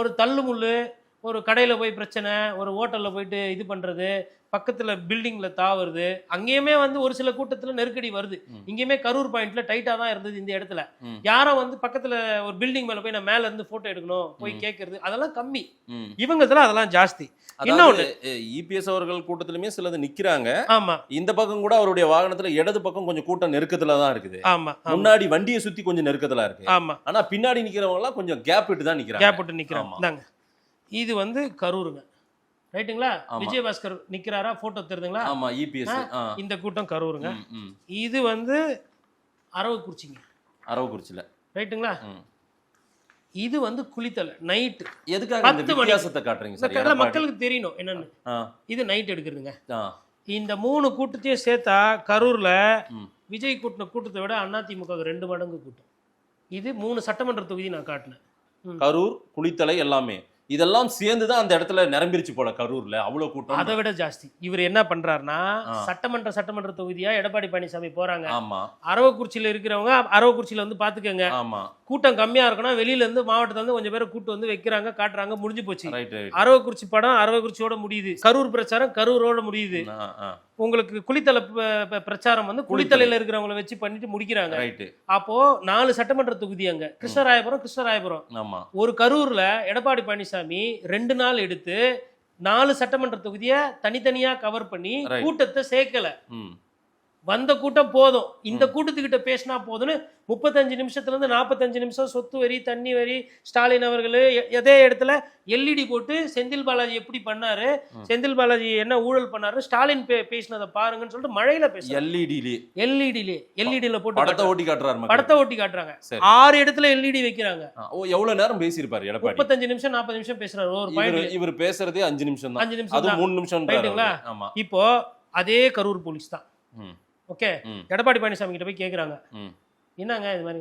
ஒரு தள்ளு முள்ளு, ஒரு கடையில போய் பிரச்சனை, ஒரு ஹோட்டல்ல போயிட்டு இது பண்றது, பக்கத்துல பில்டிங்ல தாவுறது, அங்கேயுமே வந்து ஒரு சில கூட்டத்துல நெருக்கடி வருது. இங்கேயுமே கரூர் பாயிண்ட்ல டைட்டா தான் இருந்தது. இந்த இடத்துல யாரும் வந்து பக்கத்துல ஒரு பில்டிங் மேல போய் நான் மேல இருந்து போட்டோ எடுக்கணும் போய் கேட்கறது, அதெல்லாம் கம்மி. இவங்கத்துல அதெல்லாம் ஜாஸ்தி. இன்னொன்னு, இபிஎஸ் அவர்கள் கூட்டத்திலுமே சிலது நிக்கிறாங்க. ஆமா, இந்த பக்கம் கூட அவருடைய வாகனத்துல இடது பக்கம் கொஞ்சம் கூட்டம் நெருக்கத்துல தான் இருக்குது. ஆமா, முன்னாடி வண்டியை சுத்தி கொஞ்சம் நெருக்கத்துல இருக்கு. ஆமா, ஆனா பின்னாடி நிக்கிறவங்க எல்லாம் கொஞ்சம் கேப் விட்டு தான் நிக்கிறாங்க. கேப் விட்டு நிக்கிறாங்க. இது வந்து கரூருங்க, ரைட்டுங்களா? விஜயபாஸ்கர் நிக்கிறாரா, போட்டோ தெரியுதுங்களா? ஆமா, இபிஎஸ். இந்த கூட்டம் கரூருங்க. இது வந்து அரவக்குறிச்சில, ரைட்டுங்களா? இது வந்து குளித்தலை நைட். எதுக்காக இந்த வித்தியாசத்தை காட்டுறீங்க சார்? மக்களுக்கு தெரியணும் என்னன்னு. இது நைட் எடுக்கிறதுங்க. இந்த 3 கூட்டத்தையும் சேர்த்தா கரூர்ல விஜய் கூட்டின கூட்டத்தை விட அதிமுக 2 மடங்கு கூட்டம். இது 3 சட்டமன்ற தொகுதி நான் காட்டினேன். கரூர், குளித்தலை எல்லாமே இதெல்லாம் சேர்ந்துதான் அந்த இடத்துல நிரம்பிருச்சு போல கரூர்ல அவ்வளவு கூட்டம். அதை விட ஜாஸ்தி. இவர் என்ன பண்றாருன்னா ஆ. சட்டமன்ற தொகுதியா எடப்பாடி பழனிசாமி போறாங்க. ஆமா அரவக்குறிச்சியில இருக்கிறவங்க அரவக்குறிச்சியில வந்து பாத்துக்கோங்க, ஆமா கூட்டம் கம்மியா இருக்கணும், வெளியில இருந்து மாவட்டத்துல இருந்து கொஞ்சம் பேரை கூட்டு வந்து வைக்கிறாங்க, காட்டுறாங்க, முடிஞ்சு போச்சு. ரைட் அரவக்குறிச்சி படம் அரவக்குறிச்சியோட முடியுது, கரூர் பிரச்சாரம் கரூரோட முடியுது. உங்களுக்கு குளித்தலை பிரச்சாரம் வந்து குளித்தலையில இருக்கிறவங்களை வச்சு பண்ணிட்டு முடிக்கிறாங்க. ரைட். அப்போ 4 சட்டமன்ற தொகுதி அங்க கிருஷ்ணராயபுரம். ஆமா ஒரு கரூர்ல எடப்பாடி பழனிசாமி 2 நாள் எடுத்து 4 சட்டமன்ற தொகுதியை தனித்தனியா கவர் பண்ணி Right. கூட்டத்தை சேர்க்கல. ம் வந்த கூட்டம் போதும், இந்த கூட்டத்துக்கிட்ட பேசினா போதும்னு 35 நிமிஷத்துல இருந்து 45 நிமிஷம் சொத்து வரி, தண்ணி வரி, ஸ்டாலின் அவர்கள் அதே இடத்துல எல்இடி போட்டு செந்தில் பாலாஜி எப்படி பண்ணாரு, செந்தில் பாலாஜி என்ன ஊழல் பண்ணாரு, ஸ்டாலின் பேசினதை பாருங்கன்னு சொல்லிட்டு மழையில பேச எல்இடில போட்டு படத்தை ஓட்டி காட்டுறாரு மக்கள். படத்தை ஓட்டி காட்டுறாங்க. சரி. 6 இடத்துல எல்இடி வைக்கிறாங்க. ஓ எவ்வளவு நேரம் பேசியிருப்பாரு எடப்பாடி? 35 நிமிஷம் 40 நிமிஷம் பேசுறாரு ஒரு பாயிண்ட். இவர் பேசுறதே 5 நிமிஷம் தான். 5 நிமிஷம் அது தான். 3 நிமிஷம். ரைட்டுங்களா? ஆமா. இப்போ அதே கரூர் போலீஸ் தான். ம். ஓகே, ம். எடப்பாடி பழனிசாமி கிட்ட போய் கேக்குறாங்க, ம். என்னங்க இது மாதிரி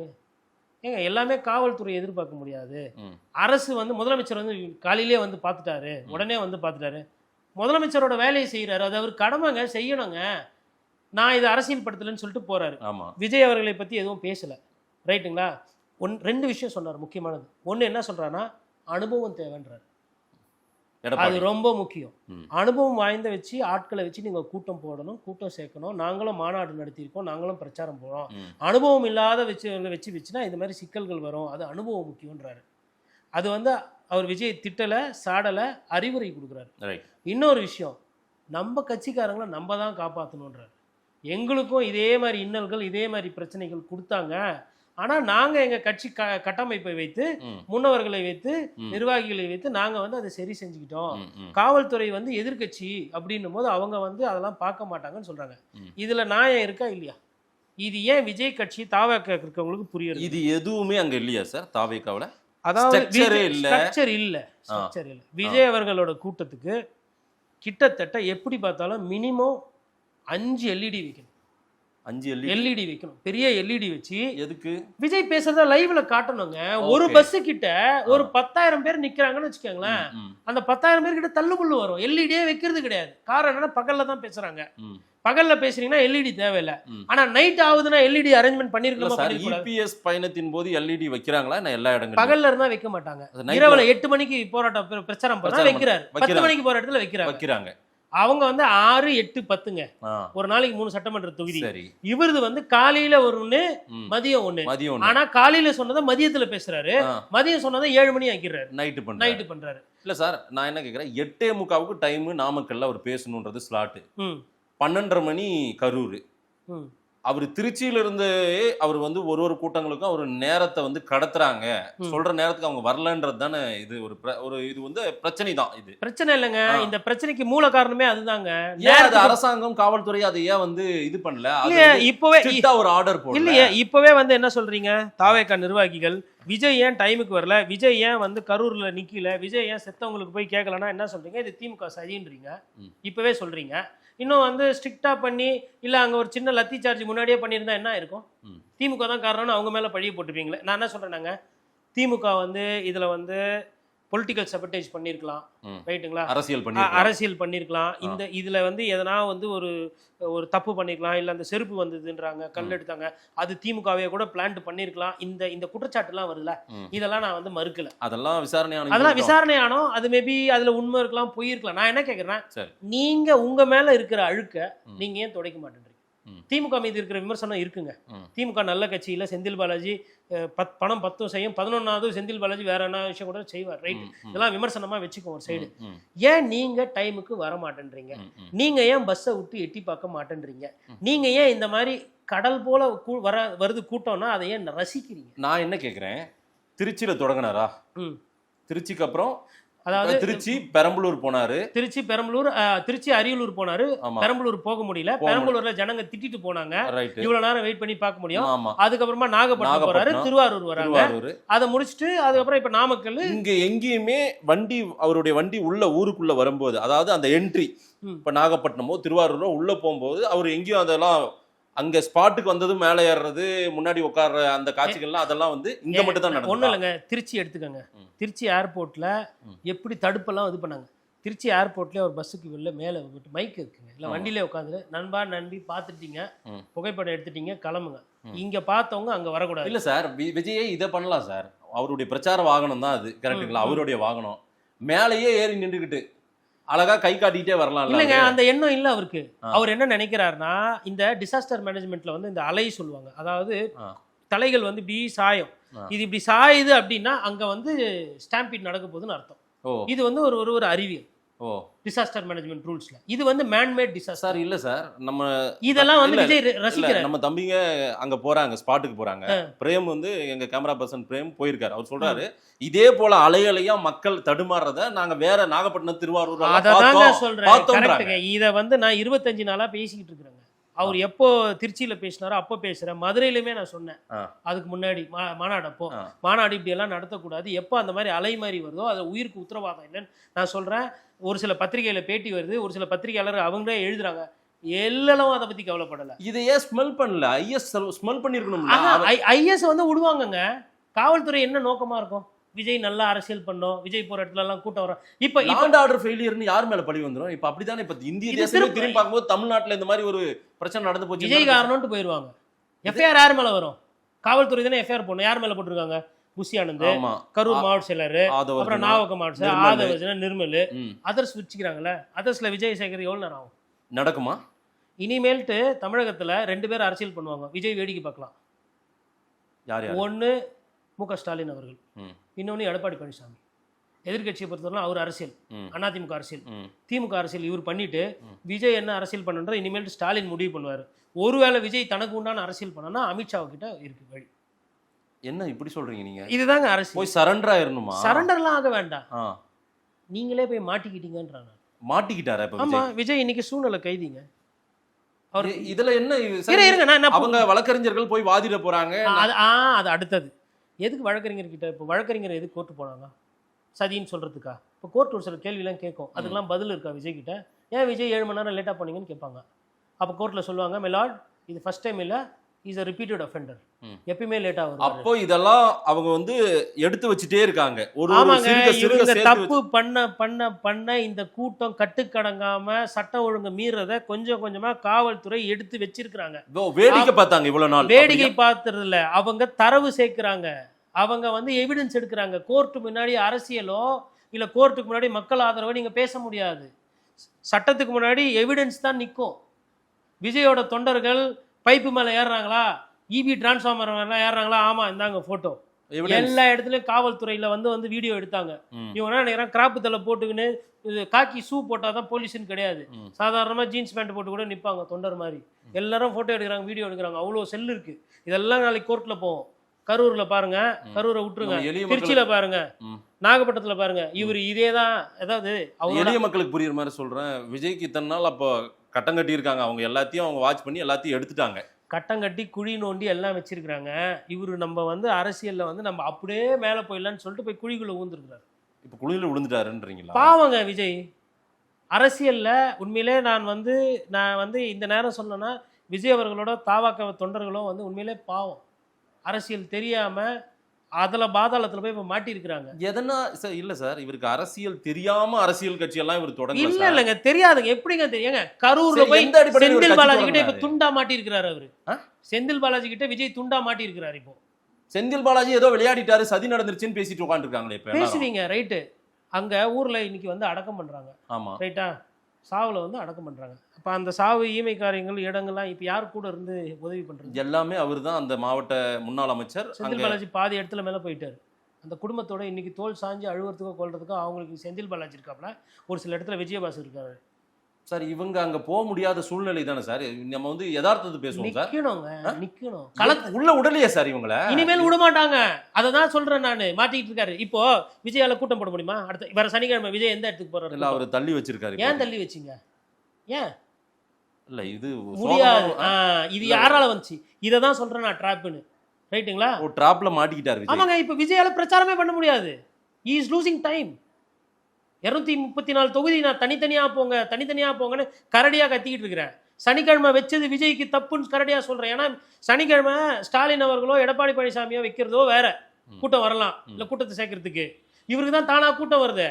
ஏங்க எல்லாமே காவல்துறை எதிர்பார்க்க முடியாது. ம். அரசு வந்து முதலமைச்சர் வந்து காலையிலே வந்து பார்த்துட்டாரு, உடனே வந்து பார்த்துட்டாரு, முதலமைச்சரோட வேலையை செய்யறாரு, அது அவர் கடமைங்க, செய்யணுங்க, நான் இதை அரசியல் படுத்தலன்னு சொல்லிட்டு போறாரு. ஆமா. விஜய் அவர்களை பத்தி எதுவும் பேசல. ரைட்டுங்களா? 2 விஷயம் சொன்னார் முக்கியமானது. ஒண்ணு என்ன சொல்றாருன்னா அனுபவம் தேவைன்றாரு. அது எடப்பாடி. ரொம்ப முக்கியம். ம். அனுபவம் வாய்ந்த வச்சு ஆட்களை வச்சு நீங்க கூட்டம் போடணும், கூட்டம் சேர்க்கணும். நாங்களும் மாநாடு நடத்தியிருக்கோம், நாங்களும் பிரச்சாரம் போறோம். ம். அனுபவம் இல்லாத வச்சுனா இந்த மாதிரி சிக்கல்கள் வரும், அது அனுபவம் முக்கியன்றாரு. அது வந்து அவர் விஜய் திட்டல, சாடல, அறிவுரை கொடுக்குறாரு. ரைட். இன்னொரு விஷயம், நம்ம கட்சிக்காரங்களை நம்ம தான் காப்பாற்றணுன்றாரு. எங்களுக்கும் இதே மாதிரி இன்னல்கள், இதே மாதிரி பிரச்சனைகள் கொடுத்தாங்க, ஆனா நாங்க எங்க கட்சி கட்டமைப்பை வைத்து, ம். முன்னவர்களை வைத்து, ம். நிர்வாகிகளை வைத்து நாங்க வந்து அதை சரி செஞ்சுக்கிட்டோம். ம். ம். காவல்துறை வந்து எதிர்க்கட்சி அப்படின்னும் போது அவங்க வந்து அதெல்லாம் பார்க்க மாட்டாங்கன்னு சொல்றாங்க. ம். இதுல நியாயம் இருக்கா இல்லையா? இது ஏன் விஜய் கட்சி தாவக இருக்கவங்களுக்கு புரியுது? இது எதுவுமே அங்க இல்லையா சார் தாவேக்காவுல? அதாவது structure இல்ல. ஸ்ட்ரக்சர் இல்ல. விஜய் அவர்களோட கூட்டத்துக்கு கிட்டத்தட்ட எப்படி பார்த்தாலும் மினிமம் 5 எல்இடி வைக்கணும். 5 எல்இடி வைக்கணும், பெரிய எல்இடி வச்சு எதுக்கு? விஜய் பேசுறத லைவ்ல காட்டணுங்க. ஒரு Okay. பஸ் கிட்ட ஒரு 10,000 பேர் நிக்கிறாங்கன்னு வச்சுக்கோங்களேன், ம். அந்த 10,000 பேர் கிட்ட தள்ளுபுள்ளு வரும். எல்இடியே வைக்கிறது கிடையாது. காரணம் என்னன்னா பகல்ல தான் பேசுறாங்க. ம். பகல்ல பேசுறீங்கன்னா எல்இடி தேவையில்ல. ம். ஆனா நைட் ஆகுதுன்னா எல்இடி அரேஞ்ச்மெண்ட் இல்ல பண்ணிருக்கலாமா? சார், பண்ணிருக்கூடாது. இபிஎஸ் பயணத்தின் போது எல்இடி வைக்கிறாங்களா என்ன எல்லா இடங்களிலும்? பகல்ல இருந்தா வைக்க மாட்டாங்க. அது nightல இரவுல 8 மணிக்கு போராட்டம் பிரச்சாரம் பண்ணா பிரச்சாரம் வைக்கிறாரு. 10 வைக்கிறாங்க. மணிக்கு போற இடத்துல வைக்கிறாங்க. வைக்கிறாங்க. அவங்க வந்து 6, 8, 10ங்க. ஆ. ஒரு நாளைக்கு 3 சட்டமன்ற தொகுதி. சரி. இவரது வந்து காலையில ஒண்ணு, ம். மதியம் ஒண்ணு. மதியம் ஒண்ணு. ஆனா காலையில சொன்னதை மதியத்துல பேசுறாரு, ஆ. மதியம் சொன்னதை 7 மணி ஆக்கிடுறாரு, நைட்டு பண்றாரு. நைட்டு பண்றாரு. இல்ல சார், நான் என்ன கேக்குறேன், 8:45க்கு டைம் நாமக்கல்ல அவர் பேசணுன்றது ஸ்லாட். ம் 12:30 மணி கரூர். ம் அவர் திருச்சியில இருந்து அவர் வந்து ஒரு கூட்டங்களுக்கும் அவர் நேரத்தை வந்து கடத்துறாங்க. சொல்ற நேரத்துக்கு அவங்க வரலன்றது தானே இது ஒரு இது வந்து பிரச்சனை தான். இது பிரச்சனை இல்லைங்க. இந்த பிரச்சனைக்கு மூல காரணமே அதுதாங்க. ஏன் அது அரசாங்கம் காவல்துறை அதை ஏன் வந்து இது பண்ணல? இல்லையே இப்பவே ஒரு ஆர்டர் போடல. இல்லையே இப்பவே வந்து என்ன சொல்றீங்க, தாவேகா நிர்வாகிகள் விஜய் ஏன் டைமுக்கு வரல, விஜய் ஏன் வந்து கரூர்ல நிக்கல, விஜய் ஏன் செத்தவங்களுக்கு போய் கேட்கலன்னா என்ன சொல்றீங்க? இது திமுக சதின்றீங்க. இப்பவே சொல்றீங்க. இன்னும் வந்து ஸ்ட்ரிக்டா பண்ணி இல்ல அங்க ஒரு சின்ன லத்தி சார்ஜ் முன்னாடியே பண்ணியிருந்தா என்ன இருக்கும்? திமுக தான் காரணம்னு அவங்க மேல பழிய போட்டுப்பீங்களே. நான் என்ன சொல்றேன்னாங்க, திமுக வந்து இதுல வந்து பொலிட்டிக்கல் சபட்டேஜ் பண்ணிருக்கலாம், ரைட்டுங்களா? அரசியல் பண்ணிருக்கலாம். இந்த இதுல வந்து எதனா வந்து ஒரு தப்பு பண்ணிருக்கலாம், இல்ல அந்த செருப்பு வந்ததுன்றாங்க, கல் எடுத்தாங்க, அது திமுகவே கூட பிளான் பண்ணிருக்கலாம். இந்த குற்றச்சாட்டு எல்லாம் வருதுல, இதெல்லாம் நான் வந்து மறுக்கல. அதெல்லாம் விசாரணை ஆனோம். அது மேபி அதுல உண்மை இருக்கலாம், பொய் இருக்கலாம். நான் என்ன கேக்குறேன், நீங்க உங்க மேல இருக்கிற அழுக்க நீங்க ஏன் துடைக்க மாட்டேன்றீங்க? திமுக மீது இருக்கிற விமர்சனம் இருக்குங்க. திமுக நல்ல கட்சி இல்ல, செந்தில் பாலாஜி பணம் 10 செய்யும், 11வது செந்தில் பாலாஜி வேற என்ன விஷயம் கூட செய்வார், ரைட்? இதெல்லாம் விமர்சனமா வச்சுக்கோ ஒரு சைடு. ஏன் நீங்க டைமுக்கு வர மாட்டேன்றீங்க? நீங்க ஏன் பஸ்ஸை விட்டு எட்டி பார்க்க மாட்டேன்றீங்க? நீங்க ஏன் இந்த மாதிரி கடல் போல வருது கூட்டம்னா அதை ஏன் ரசிக்கிறீங்க? நான் என்ன கேக்குறேன், திருச்சியில தொடங்கினாரா? திருச்சிக்கு அப்புறம் அதாவது திருச்சி பெரம்பலூர் போனாரு, திருச்சி அரியலூர் போனாரு, பெரம்பலூர் போக முடியல, பெரம்பலூர்ல ஜனங்க திட்டிட்டு போனாங்க, இவ்வளவு நேரம் வெயிட் பண்ணி பார்க்க முடியும். அதுக்கப்புறமா நாகப்பட்டினம் போறாரு, திருவாரூர் வராங்க, அதை முடிச்சுட்டு அதுக்கப்புறம் இப்ப நாமக்கல். இங்க எங்கேயுமே அவருடைய வண்டி உள்ள ஊருக்குள்ள வரும்போது, அதாவது அந்த என்ட்ரி இப்ப நாகப்பட்டினமோ திருவாரூரோ உள்ள போகும்போது அவர் எங்கேயும் அதெல்லாம் அங்க ஸ்பாட்டுக்கு வந்ததும் மேலே ஏறுறது, முன்னாடி உட்கார்ற அந்த காட்சிகள்லாம் அதெல்லாம் வந்து இங்க மட்டும் தான் ஒன்றும் நடந்தது. இல்லைங்க, திருச்சி எடுத்துக்கோங்க. ம். திருச்சி ஏர்போர்ட்டில் எப்படி தடுப்பெல்லாம் இது பண்ணாங்க. திருச்சி ஏர்போர்ட்லேயே ஒரு பஸ்ஸுக்கு வெளில மேலே மைக் இருக்குங்க, இல்லை வண்டியிலே உட்காந்து நண்பா நண்பி பார்த்துட்டீங்க, புகைப்படம் எடுத்துட்டீங்க, கிளம்புங்க. இங்கே பார்த்தவங்க அங்கே வரக்கூடாது. இல்ல சார், விஜயை இதை பண்ணலாம் சார். அவருடைய பிரச்சார வாகனம் தான் அது, கரெக்டுங்களா? அவருடைய வாகனம் மேலேயே ஏறி நின்றுக்கிட்டு அழகா கை காட்டிக்கிட்டே வரலாம். இல்லைங்க, அந்த எண்ணம் இல்லை அவருக்கு. அவர் என்ன நினைக்கிறாருன்னா, இந்த டிசாஸ்டர் மேனேஜ்மெண்ட்ல வந்து இந்த அலை சொல்லுவாங்க, அதாவது தலைகள் வந்து இப்படி சாயம், இது இப்படி சாயுது அப்படின்னா அங்க வந்து ஸ்டாம்பீட் நடக்க போகுதுன்னு அர்த்தம். இது வந்து ஒரு அறிவியல். டிசாஸ்டர் மேனேஜ்மெண்ட் ரூல்ஸ்ல இது வந்து மேன்மேட் டிசாஸ்டர். சார் இல்ல சார், நம்ம இதெல்லாம் வந்து விஜய் ரசிக்கிறார். நம்ம தம்பிங்க அங்க போறாங்க, ஸ்பாட்டுக்கு போறாங்க. பிரேம் வந்து எங்க கேமரா பர்சன் பிரேம் போயிருக்காரு. அவர் சொல்றாரு, இதே போல அலையலையா மக்கள் தடுமாறத நாங்க வேற நாகப்பட்டினம், திருவாரூர் அதாங்க சொல்றேன். இத வந்து நான் 25 நாளா பேசிக்கிட்டு இருக்கிறேங்க. அவர் எப்போ திருச்சியில பேசினாரோ அப்போ பேசுறேன். மதுரையிலுமே நான் சொன்னேன், அதுக்கு முன்னாடி மாநாடு, அப்போ மாநாடு இப்படி எல்லாம் நடத்தக்கூடாது, எப்போ அந்த மாதிரி அலை மாதிரி வருதோ அது உயிருக்கு உத்தரவாதம் இல்லைன்னு நான் சொல்றேன். ஒரு சில பத்திரிகையில பேட்டி வருது, ஒரு சில பத்திரிகையாளர் அவங்களே எழுதுறாங்க, எல்லாம் அதை பத்தி கவலைப்படல. இதையே ஸ்மெல் பண்ணல, ஐஎஸ் ஸ்மெல் பண்ணிருக்கணும். ஐஎஸ் வந்து விடுவாங்கங்க. காவல்துறை என்ன நோக்கமா இருக்கும்? விஜய் நல்லா அரசியல் பண்ணோம், விஜய் போற இடத்துல எல்லாம் கூட்டம் வரும். இப்ப லாண்ட் ஆர்டர் ஃபெயிலியர்னு யார் மேல பழி வந்துரும்? இப்ப அப்படிதானே இப்ப இந்திய தேசமே திரும்பி பார்க்கும்போது தமிழ்நாட்டுல இந்த மாதிரி ஒரு பிரச்சனை நடந்து போச்சு, விஜய் காரணம்னு போயிருவாங்க. எஃப்ஐஆர் யார் மேல வரும்? காவல்துறை தானே எஃப்ஐஆர் போடணும். யார் மேல போட்டிருக்காங்க? புஷி ஆனந்த், கரூர் மாவட்ட செயலர், அப்புறம் நாவக்க மாவட்ட செயலர் ஆதவர்ஜன, நிர்மல், அதர்ஸ் வச்சுக்கிறாங்கல்ல. அதர்ஸ்ல விஜய் சேகர் எவ்வளவு நேரம் ஆகும்? நடக்குமா? இனிமேல்ட்டு தமிழகத்துல 2 பேர் அரசியல் பண்ணுவாங்க, விஜய் வேடிக்கை பார்க்கலாம். ஒன்னு மு க ஸ்டாலின் அவர்கள், இன்னொன்னு எடப்பாடி பழனிசாமி. எதிர்கட்சியை பொறுத்தவரை அவர் அரசியல், அதிமுக அரசியல், திமுக அரசியல் இவர் பண்ணிட்டு விஜய் என்ன அரசியல் பண்ணுன்ற இனிமேல் ஸ்டாலின் முடிவு பண்ணுவார். ஒருவேளை விஜய் தனக்கு உண்டான அரசியல் பண்ணனா அமித்ஷா கிட்ட இருக்கு வழி. என்ன இப்படி சொல்றீங்க நீங்க? இதுதாங்க அரசியல். போய் சரண்டர் ஆயிரணுமா? சரண்டர்லாம் ஆக வேண்டாம், நீங்களே போய் மாட்டிக்கிட்டீங்கன்றாங்க. மாட்டிக்கிட்டாரா இப்ப? ஆமா, விஜய் இன்னைக்கு சூழ்நிலை கைதிங்க. அவர் இதுல என்ன அவங்க வழக்கறிஞர்கள் போய் வாதிட போறாங்க, அது அடுத்தது. எதுக்கு வழக்கறிஞர் கிட்ட இப்போ வழக்கறிஞர் எதுக்கு கோர்ட்டு போனாங்க? சதின்னு சொல்றதுக்கா? இப்போ கோர்ட் ஒரு சில கேள்வியெல்லாம் கேட்கும், அதுக்கெல்லாம் பதில் இருக்கா விஜய் கிட்ட? ஏன் விஜய் 7 மணி நேரம் லேட்டாக போனீங்கன்னு கேட்பாங்க. அப்போ கோர்ட்டில் சொல்லுவாங்க, மெலார்ட் இது ஃபர்ஸ்ட் டைம் இல்லை, இஸ் அ ரிப்பீட்டட் அஃபெண்டர், எப்பயுமே லேட்டாக வரும். அப்போ இதெல்லாம் அவங்க வந்து எடுத்து வச்சுட்டே இருக்காங்க. ஆமாங்க, இவங்க தப்பு பண்ண இந்த கூட்டம் கட்டுக்கடங்காம சட்டம் ஒழுங்கு மீறத கொஞ்சம் கொஞ்சமா காவல்துறை எடுத்து வச்சிருக்காங்க. வேடிக்கை பார்த்தாங்க இவ்வளவு நாள். வேடிக்கை பார்த்தது இல்ல, அவங்க தரவு சேர்க்கிறாங்க, அவங்க வந்து எவிடன்ஸ் எடுக்கிறாங்க. கோர்ட்டு முன்னாடி அரசியலோ இல்ல கோர்ட்டுக்கு முன்னாடி மக்கள் ஆதரவோ நீங்க பேச முடியாது. சட்டத்துக்கு முன்னாடி எவிடன்ஸ் தான் நிற்கும். விஜயோட தொண்டர்கள் பைப்பு மேல ஏறுறாங்களா, இபி டிரான்ஸ்ஃபார்மர் மேல ஏறுறாங்களா, ஆமா இந்தாங்க போட்டோ. எல்லா இடத்துலயும் காவல்துறையில வந்து வீடியோ எடுத்தாங்க. இவங்க நினைக்கிறான் கிராப்பு தலை போட்டுக்கின்னு காக்கி ஷூ போட்டாதான் போலீஸ்ன்னு கிடையாது. சாதாரணமா ஜீன்ஸ் பேண்ட் போட்டு கூட நிப்பாங்க தொண்டர் மாதிரி. எல்லாரும் போட்டோ எடுக்கிறாங்க, வீடியோ எடுக்கிறாங்க, அவ்வளவு செல் இருக்கு. இதெல்லாம் நாளைக்கு கோர்ட்ல போவோம். கரூர்ல பாருங்க, கரூரை விட்டுருங்க, திருச்சியில பாருங்க, நாகப்பட்டினத்துல பாருங்க, இவர் இதேதான். அதாவது எளிய மக்களுக்கு புரியுற மாதிரி சொல்றேன், விஜய்க்கு இத்தனை நாள் அப்போ கட்டம் கட்டி இருக்காங்க, அவங்க எல்லாத்தையும் அவங்க வாட்ச் பண்ணி எல்லாத்தையும் எடுத்துட்டாங்க. கட்டம் கட்டி குழி நோண்டி எல்லாம் வச்சிருக்காங்க. இவரு நம்ம வந்து அரசியல்ல வந்து நம்ம அப்படியே மேல போயிடலான்னு சொல்லிட்டு போய் குழிக்குள்ள ஊந்துருக்கிறாரு. இப்ப குழியில விழுந்துட்டாருன்றீங்களா? பாவங்க விஜய் அரசியல்ல. உண்மையிலே நான் வந்து இந்த நேரம் சொன்னேன்னா, விஜய் அவர்களோட தாவாக்க தொண்டர்களும் வந்து உண்மையிலே பாவம். அரசியல் தெரியாம அதுல பாதாளத்துல போய் இப்ப மாட்டி இருக்கிறாங்க. எதனா இல்ல சார், இவருக்கு அரசியல் தெரியாம அரசியல் கட்சி எல்லாம் இவர் தொடங்கல. இல்லங்க, தெரியாதுங்க. எப்படிங்க தெரியுங்க? கரூர்ல போய் செந்தில் பாலாஜி கிட்ட இப்ப துண்டா மாட்டி இருக்கிறாரு அவரு. செந்தில் பாலாஜி கிட்ட விஜய் துண்டா மாட்டி இருக்கிறாரு. இப்போ செந்தில் பாலாஜி ஏதோ விளையாடிட்டாரு, சதி நடந்துருச்சுன்னு பேசிட்டு உட்கார்ந்து இருக்காங்களே. இப்ப பேசுவீங்க, ரைட்டு. அங்க ஊர்ல இன்னைக்கு வந்து அடக்கம் பண்றாங்க, ஆமா ரைட்டா? சாவுல வந்து அடக்கம் பண்றாங்க. அப்ப அந்த சாவு ஈமை காரியங்கள் இடங்கள்லாம் இப்ப யார் கூட இருந்து உதவி பண்றது? எல்லாமே அவர் தான். அந்த மாவட்ட முன்னாள் அமைச்சர் செந்தில் பாலாஜி பாதி இடத்துல மேல போயிட்டாரு. அந்த குடும்பத்தோட இன்னைக்கு தோல் சாஞ்சு அழுவுறதுக்கோ கொள்றதுக்கோ அவங்களுக்கு செந்தில் பாலாஜி இருக்காப்ல, ஒரு சில இடத்துல விஜயபாஸ் இருக்காரு. சார் இவங்க அங்க போக முடியாத சூழ்நிலை தானே சார். நம்ம வந்து யதார்த்தத்தை பேசுவோம் சார். நிக்கணும் உள்ள உடலையே சார் இவங்கள. இனிமேல் விட மாட்டாங்க. அதை தான் சொல்றேன் நானு. மாட்டிக்கிட்டு இருக்காரு. இப்போ விஜயால கூட்டம் போட முடியுமா? அடுத்த வர சனிக்கிழமை விஜய் எந்த இடத்துக்கு போறாரு? இல்ல அவர் தள்ளி வச்சிருக்காரு. ஏன் தள்ளி வச்சீங்க? ஏன் இல்ல இது முடியாது. இது யாரால வந்துச்சு? இதை தான் சொல்றேன் நான், ட்ராப்னு. ரைட்டுங்களா? ஓ, ட்ராப்ல மாட்டிக்கிட்டாரு. ஆமாங்க. இப்போ விஜயால பிரச்சாரமே பண்ண முடியாது. he is losing time. 234 தொகுதி நான் தனித்தனியா போங்கன்னு கரடியா கத்திக்கிட்டு இருக்கிறேன். சனிக்கிழமை வச்சது விஜய்க்கு தப்புன்னு கரடியா சொல்றேன். ஏன்னா சனிக்கிழமை ஸ்டாலின் அவர்களோ எடப்பாடி பழனிசாமியோ வைக்கிறதோ வேற, கூட்டம் வரலாம் இல்ல கூட்டத்தை சேர்க்கறதுக்கு. இவருக்கு தான் தானா கூட்டம் வருது.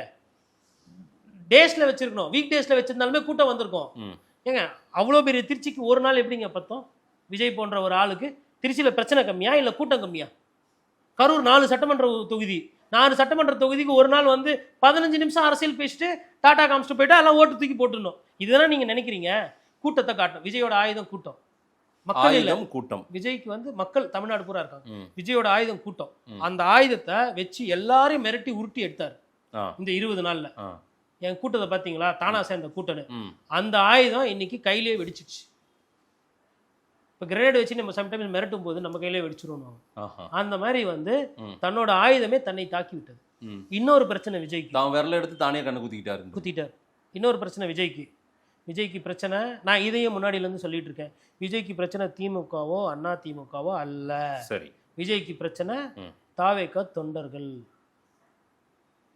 டேஸ்ல வச்சிருக்கணும், வீக் டேஸ்ல வச்சிருந்தாலுமே கூட்டம் வந்திருக்கும். ஏங்க அவ்வளோ பெரிய திருச்சிக்கு ஒரு நாள் எப்படிங்க பத்தோம்? விஜய் போன்ற ஒரு ஆளுக்கு திருச்சியில பிரச்சனை கம்மியா இல்ல கூட்டம் கம்மியா? கரூர் 4 சட்டமன்ற தொகுதி, 4 சட்டமன்ற தொகுதிக்கு ஒரு நாள் வந்து 15 நிமிஷம் அரசியல் பேசிட்டு டாடா காமிச்சிட்டு போயிட்டா எல்லாம் ஓட்டு தூக்கி போட்டுடணும். இதுதான் நீங்க நினைக்கிறீங்க. கூட்டத்தை காட்டணும். விஜயோட ஆயுதம் கூட்டம், மக்கள் இல்ல கூட்டம். விஜய்க்கு வந்து மக்கள் தமிழ்நாடு பூரா இருக்காங்க. விஜயோட ஆயுதம் கூட்டம். அந்த ஆயுதத்தை வச்சு எல்லாரையும் மிரட்டி உருட்டி எடுத்தாரு இந்த 20 நாள்ல. என் கூட்டத்தை பாத்தீங்களா, தானா சேர்ந்த கூட்டணு. அந்த ஆயுதம் இன்னைக்கு கையிலேயே வெடிச்சிச்சு. இப்போ கிரேனேட் வச்சு நம்ம சம்டைம்ஸ் மிரட்டும் போது நம்ம கையிலே வெடிச்சிருவோம். அந்த மாதிரி வந்து தன்னோட ஆயுதமே தன்னை தாக்கி விட்டது. இன்னொரு பிரச்சனை விஜய்க்கு, தான் விரல எடுத்து தானே கண்ணு குத்திட்டார். இன்னொரு பிரச்சனை விஜய்க்கு பிரச்சனை, நான் இதையும் முன்னாடியிலேருந்து சொல்லிட்டு இருக்கேன். விஜய்க்கு பிரச்சனை திமுகவோ அண்ணா திமுகவோ அல்ல. சரி, விஜய்க்கு பிரச்சனை தாவேக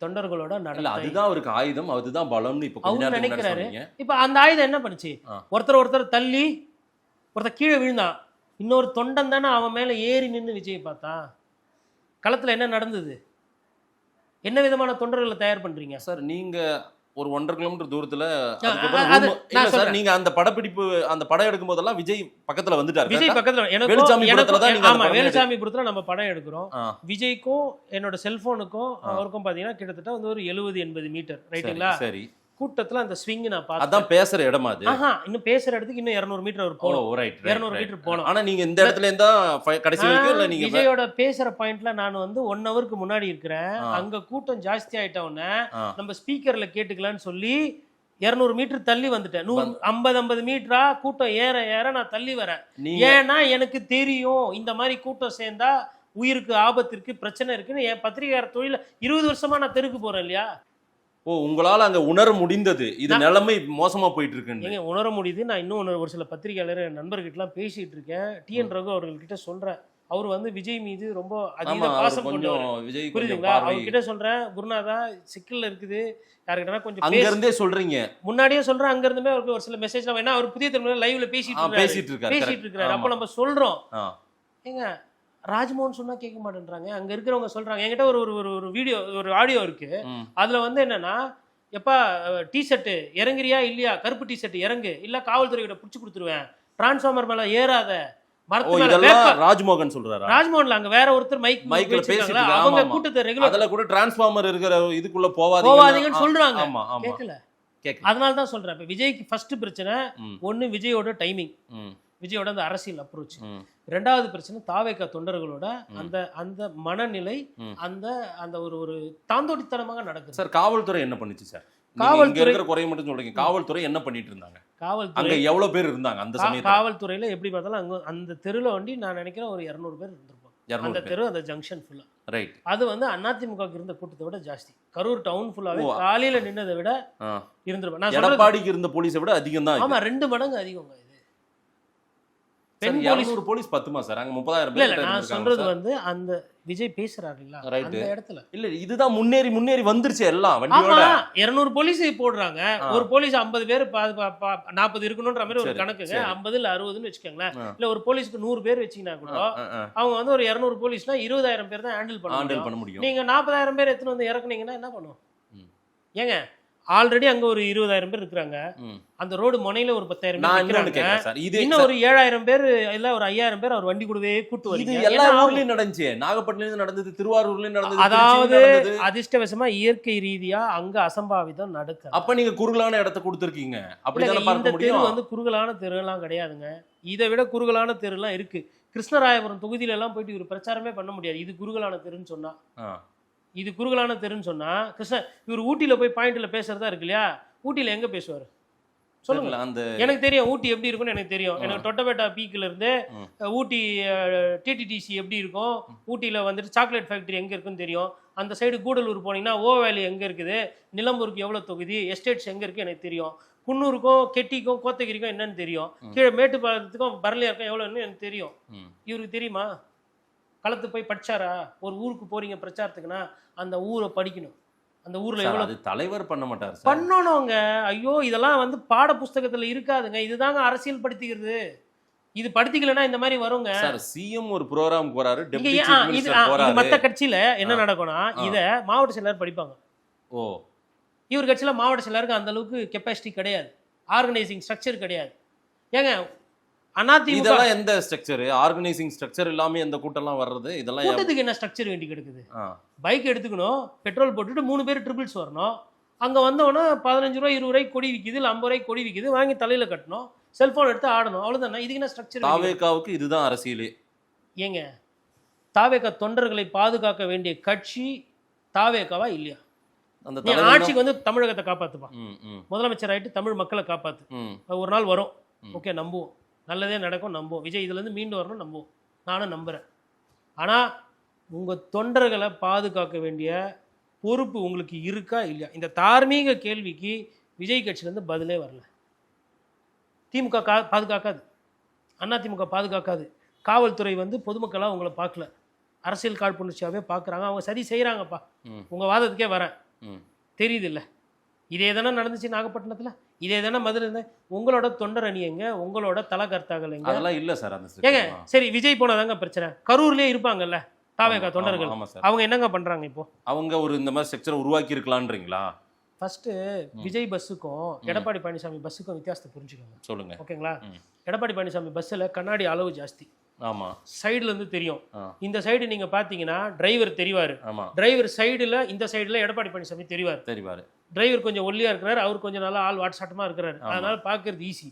தொண்டர்களோட நடல. அதுதான் அவருக்கு ஆயுதம், அதுதான் பலம்னு இப்போ அவங்க நினைக்கிறாரு. இப்போ அந்த ஆயுதம் என்ன பண்ணுச்சு? ஒருத்தர் தள்ளி ஒருத்தர் கீழே விழுந்தான், இன்னொரு தொண்டன் தானே அவன் மேல ஏறி நின்று விஜய் பார்த்தான். களத்துல என்ன நடந்தது? என்ன விதமான தொண்டர்களை தயார் பண்றீங்க சார்? நீங்க ஒரு 1.5 கிலோமீட்டர் தூரத்துல சார் நீங்க அந்த படப்பிடிப்பு, அந்த படம் எடுக்கும் போதெல்லாம் விஜய் பக்கத்துல வந்துட்டாரு. விஜய் பக்கத்துல வேலுசாமிபுரத்துல நம்ம படம் எடுக்கிறோம். விஜய்க்கும் என்னோட செல்போனுக்கும் அவருக்கும் பாத்தீங்கன்னா கிட்டத்தட்ட வந்து ஒரு 70-80 மீட்டர் ரைட்டுங்களா? சரி, கூட்டத்துல அந்த ஸ்விங் நான் பார்த்தேன். அதான் பேசுற இடமா அது? இன்னும் பேசுற இடத்துக்கு இன்னும் 200 மீட்டர் அவர் போணும். 200 மீட்டர் போணும். ஆனா நீங்க இந்த இடத்துல இருந்தா கடைசி வரைக்கும் இல்ல? நீங்க விஜயோட பேசுற பாயிண்ட்ல நான் வந்து 1 ஹவருக்கு முன்னாடி இருக்கிறேன். அங்க கூட்டம் ஜாஸ்தி ஆயிட்ட உடனே நம்ம ஸ்பீக்கர்ல கேட்டுக்கலாம்னு சொல்லி 200 மீட்டர் தள்ளி வந்துட்டேன். 50 மீட்டரா கூட்டம் ஏற நான் தள்ளி வரேன். ஏன்னா எனக்கு தெரியும் இந்த மாதிரி கூட்டம் சேர்ந்தா உயிருக்கு ஆபத்திற்கு பிரச்சனை இருக்குன்னு. என் பத்திரிகையாளர் தொழில 20 வருஷமா நான் தெருக்கு போறேன் இல்லையா? ஓ, உங்களால அங்க உணர முடிந்தது இது நிலைமை மோசமா போயிட்டு இருக்கு. உணர முடியுது. நான் இன்னும் ஒரு சில பத்திரிகையாளர் நண்பர்கிட்டலாம் பேசிட்டு இருக்கேன். TN ரகு அவர்கள்கிட்ட சொல்றேன். அவர் வந்து விஜய் மீது ரொம்ப அதிக பாசம் கொண்டவர், புரியுதுங்களா? அவர்கிட்ட சொல்றேன், குருநாதா சிக்கல்ல இருக்குது, யாருக்கிட்டனா கொஞ்சம் அங்க இருந்தே சொல்றீங்க. முன்னாடியே சொல்றேன், அங்க இருந்துமே அவருக்கு ஒரு சில மெசேஜ். ஏன்னா அவர் புதிய தமிழ்ல லைவ்ல பேசிட்டு இருக்காரு. அப்ப நம்ம சொல்றோம், ஏங்க ராஜ்மோகன் சொன்னா கேட்க மாட்டேன்றாங்க. அங்க இருக்கிறவங்க சொல்றாங்க. என்கிட்ட ஒரு வீடியோ, ஒரு ஆடியோ இருக்கு. அதுல வந்து என்னன்னா, எப்பா டிஷர்ட் இறங்குறியா இல்லையா, கருப்பு டிஷர்ட் இறங்கு, இல்ல காவல்துறை கிட்ட புடிச்சு கொடுத்துருவேன், டிரான்ஸ்ஃபார்மர் மேல ஏறாத, ராஜ்மோகன் சொல்றாரு. ராஜ்மோகன்ல அங்க வேற ஒருத்தர் மைக்ல பேசிட்டு அவங்க கூட்டத்தை ரெகுலர், அதல கூட டிரான்ஸ்ஃபார்மர் இருக்கிற இதுக்குள்ள போவாதீங்கன்னு சொல்றாங்க. கேட்கல. அதனால தான் சொல்றேன். இப்ப விஜய்க்கு ஃபர்ஸ்ட் பிரச்சனை ஒன்னு விஜயோட டைமிங், விஜயோட அந்த அரசியல் அப்ரோச். ரெண்டாவது பிரச்சனை தாவேகா தொண்டர்களோட அந்த மனநிலை, அந்த ஒரு தாந்தோட்டித்தனமாக நடக்குது. சார் காவல்துறை என்ன பண்ணுச்சு சார்? காவல்துறை குறைய மட்டும் சொல்றீங்க. காவல்துறை என்ன பண்ணிட்டு இருந்தாங்க? காவல்துறை எவ்வளவு பேர் இருந்தாங்க அந்த சமயத்துல? காவல்துறையில எப்படி பார்த்தாலும் அங்க அந்த தெருல வண்டி நான் நினைக்கிறேன் ஒரு 200 பேர் இருந்திருப்பாங்க. அந்த தெரு, அந்த ஜங்ஷன் ஃபுல்லா. ரைட். அது வந்து அதிமுக இருந்த கூட்டத்தை விட ஜாஸ்தி. கரூர் டவுன் ஃபுல்லாவே காலையில நின்னதை விட இருந்திருப்பாங்க. நான் எடப்பாடிக்கு இருந்த போலீஸை விட அதிகம் தான். ஆமா, 2 மடங்கு அதிகம். போலீஸ் பத்துமா சார்? அங்க 30,000 பேர். நான் சொல்றது வந்து அந்த விஜய் பேசுறாரு இல்ல, அந்த இடத்துல இல்ல, இதுதான் முன்னேறி வந்துருச்சு எல்லாம் வண்டியோட. 200 போலீஸ் போடுறாங்க. ஒரு போலீஸ் 50 பேர் 40 இருக்கணும்ன்ற மாதிரி ஒரு கணக்கு. 50 இல்ல 60ன்னு வச்சுக்கோங்களேன். இல்ல ஒரு போலீஸ்க்கு 100 பேர் வச்சீங்கன்னா கூட அவங்க வந்து ஒரு 200 போலீஸ்னா 20,000 பேர் தான் ஹேண்டில் பண்ண முடியும். நீங்க 40,000 பேர் எடுத்துன்னு வந்து இறக்குனீங்கன்னா என்ன பண்ணுவோம்? ஏங்க ஆல்ரெடி அங்க ஒரு 20,000 பேர் இருக்காங்க. அந்த ரோடு முனையில ஒரு 10,000 பேர், இன்னும் ஒரு 7,000 பேர் இல்ல ஒரு 5,000 பேர் அவர் வண்டி கூடவே கூட்டு வரீங்க. எல்லா ஊர்லயும் நடந்துச்சு. நாகப்பட்டினம் நடந்தது, திருவாரூர்லயும் நடந்தது. அதாவது அதிர்ஷ்டவசமா இயற்கை ரீதியா அங்க அசம்பாவிதம் நடக்குது. அப்ப நீங்க குறுகலான இடத்தை கொடுத்துருக்கீங்க. அப்படிதான் பார்க்க முடியும். இந்த தெரு வந்து குறுகலான தெரு எல்லாம் கிடையாதுங்க. இதை விட குறுகலான தெரு எல்லாம் இருக்கு. கிருஷ்ணராயபுரம் தொகுதியில எல்லாம் போயிட்டு ஒரு பிரச்சாரமே பண்ண முடியாது. இது குறுகலான தெருன்னு சொன்னா, இது குறுகலான தெருன்னு சொன்னா, இவர் ஊட்டியில போய் பாயிண்ட்ல பேசுறதா இருக்கு இல்லையா? ஊட்டியில எங்க பேசுவாரு சொல்லுங்களா? அந்த எனக்கு தெரியும் ஊட்டி எப்படி இருக்கும்னு எனக்கு தெரியும். எனக்கு தொட்டபேட்டா பீக்ல இருந்து ஊட்டி டிடிடிசி எப்படி இருக்கும், ஊட்டியில வந்துட்டு சாக்லேட் ஃபேக்டரி எங்க இருக்குன்னு தெரியும். அந்த சைடு கூடலூர் போனீங்கன்னா ஓ வேலி எங்க இருக்குது, நிலம்பூருக்கு எவ்வளவு தொகுதி, எஸ்டேட்ஸ் எங்க இருக்கு எனக்கு தெரியும். குன்னூருக்கும் கெட்டிக்கும் கோத்தகிரிக்கும் என்னன்னு தெரியும். கீழே மேட்டுப்பாளையத்துக்கும் பரலியாருக்கும் எவ்வளோன்னு எனக்கு தெரியும். இவருக்கு தெரியுமா? களத்து போய் படிச்சாரா? ஒரு ஊருக்கு போறீங்க பிரச்சாரத்துக்குன்னா அந்த ஊரை படிக்கணும். அந்த ஊர்ல சார், எவ்வளவு அது தலைவர் பண்ண மாட்டார் சார். பண்ணணுங்க. ஐயோ இதெல்லாம் வந்து பாட புஸ்தகத்துல இருக்காதுங்க. இதுதாங்க அரசியல் படுத்திக்கிறது. இது படுத்திக்கலன்னா இந்த மாதிரி வருங்க. சார், சிஎம் ஒரு ப்ரோகிராம் போறாரு, இங்க டெப்யூட்டி இது சீஃப் மினிஸ்டர் போறாரு. மத்த கட்சியில என்ன ஆ. நடக்கும்னா ஆ. இத மாவட்ட செயலர் படிப்பாங்க. ஓ, இவர் கட்சியில மாவட்ட செயலருக்கு அந்த அளவுக்கு கெப்பாசிட்டி கிடையாது, ஆர்கனைசிங் ஸ்ட்ரக்சர் கிடையாது. ஏங்க அதிமுக இதெல்லாம் எந்த ஸ்ட்ரக்சர், ஆர்கனைசிங் ஸ்ட்ரக்சர் இல்லாம எந்த கூட்டம்லாம் வர்றது, இதெல்லாம் கூட்டத்துக்கு என்ன ஸ்ட்ரக்சர் வேண்டி கிடக்குது? ஆ. பைக் எடுத்துக்கணும், பெட்ரோல் போட்டுட்டு 3 பேர் ட்ரிபிள்ஸ் வரணும். அங்கே வந்தவொன்னே 15 ரூபாய் 20 ரூபாய்க்கு கொடி விற்கிது, இல்லை 50 ரூபாய்க்கு கொடி விற்கிது, வாங்கி தலையில் கட்டணும், செல்ஃபோன் எடுத்து ஆடணும், அவ்வளோதானே. இதுக்கு என்ன ஸ்ட்ரக்சர்? தாவேகாவுக்கு இதுதான் அரசியலே. ஏங்க தாவேகா தொண்டர்களை பாதுகாக்க வேண்டிய கட்சி தாவேகாவா இல்லையா? அந்த நீ ஆட்சிக்கு வந்து தமிழகத்தை காப்பாத்துப்பா, முதலமைச்சர் ஆயிட்டு தமிழ் மக்களை காப்பாத்து. ஒரு நாள் வரும், ஓகே நம்புவோம், நல்லதே நடக்கும் நம்புவோம், விஜய் இதுலேருந்து மீண்டு வரணும் நம்புவோம், நானும் நம்புகிறேன். ஆனால் உங்கள் தொண்டர்களை பாதுகாக்க வேண்டிய பொறுப்பு உங்களுக்கு இருக்கா இல்லையா? இந்த தார்மீக கேள்விக்கு விஜய் கட்சியிலேருந்து பதிலே வரல. திமுக பாதுகாக்காது, அதிமுக பாதுகாக்காது, காவல்துறை வந்து பொதுமக்களாக உங்களை பார்க்கல, அரசியல் காழ்ப்புணர்ச்சியாகவே பார்க்குறாங்க. அவங்க சரி செய்கிறாங்கப்பா, உங்கள் வாதத்துக்கே வரேன், தெரியுது இல்லை? இதே தானே நடந்துச்சு நாகப்பட்டினத்தில், இதே தானே மதுரை. உங்களோட தொண்டர் அணி எங்க, உங்களோட தலகர்த்தாக்கள் எங்க? அதெல்லாம் இல்லை சார். ஏங்க சரி, விஜய் போனாதாங்க பிரச்சனை. கரூர்லேயே இருப்பாங்கல்ல தாவேகா தொண்டர்கள், அவங்க என்னங்க பண்றாங்க இப்போ? அவங்க ஒரு இந்த மாதிரி ஸ்ட்ரக்சர் உருவாக்கி இருக்கலான்றீங்களா? ஃபர்ஸ்ட் விஜய் பஸ்ஸுக்கும் எடப்பாடி பழனிசாமி பஸ்ஸுக்கும் வித்தியாசத்தை புரிஞ்சுக்கோங்க. சொல்லுங்க. ஓகேங்களா? எடப்பாடி பழனிசாமி பஸ்ஸில் கண்ணாடி அளவு ஜாஸ்தி. ஆமா. சைடுல இருந்து தெரியும். இந்த சைடு நீங்க பாத்தீங்கன்னா டிரைவர் தெரிவாரு. ஆமா. டிரைவர் சைடுல இந்த சைடுல எடப்பாடி பழனிசாமி தெரிவாரு. டிரைவர் கொஞ்சம் ஒல்லியா இருக்கிறாரு, அவர் கொஞ்சம் நல்லா ஆள் வாட்சாட்டமா இருக்கிறாரு, அதனால பாக்குறது ஈஸி.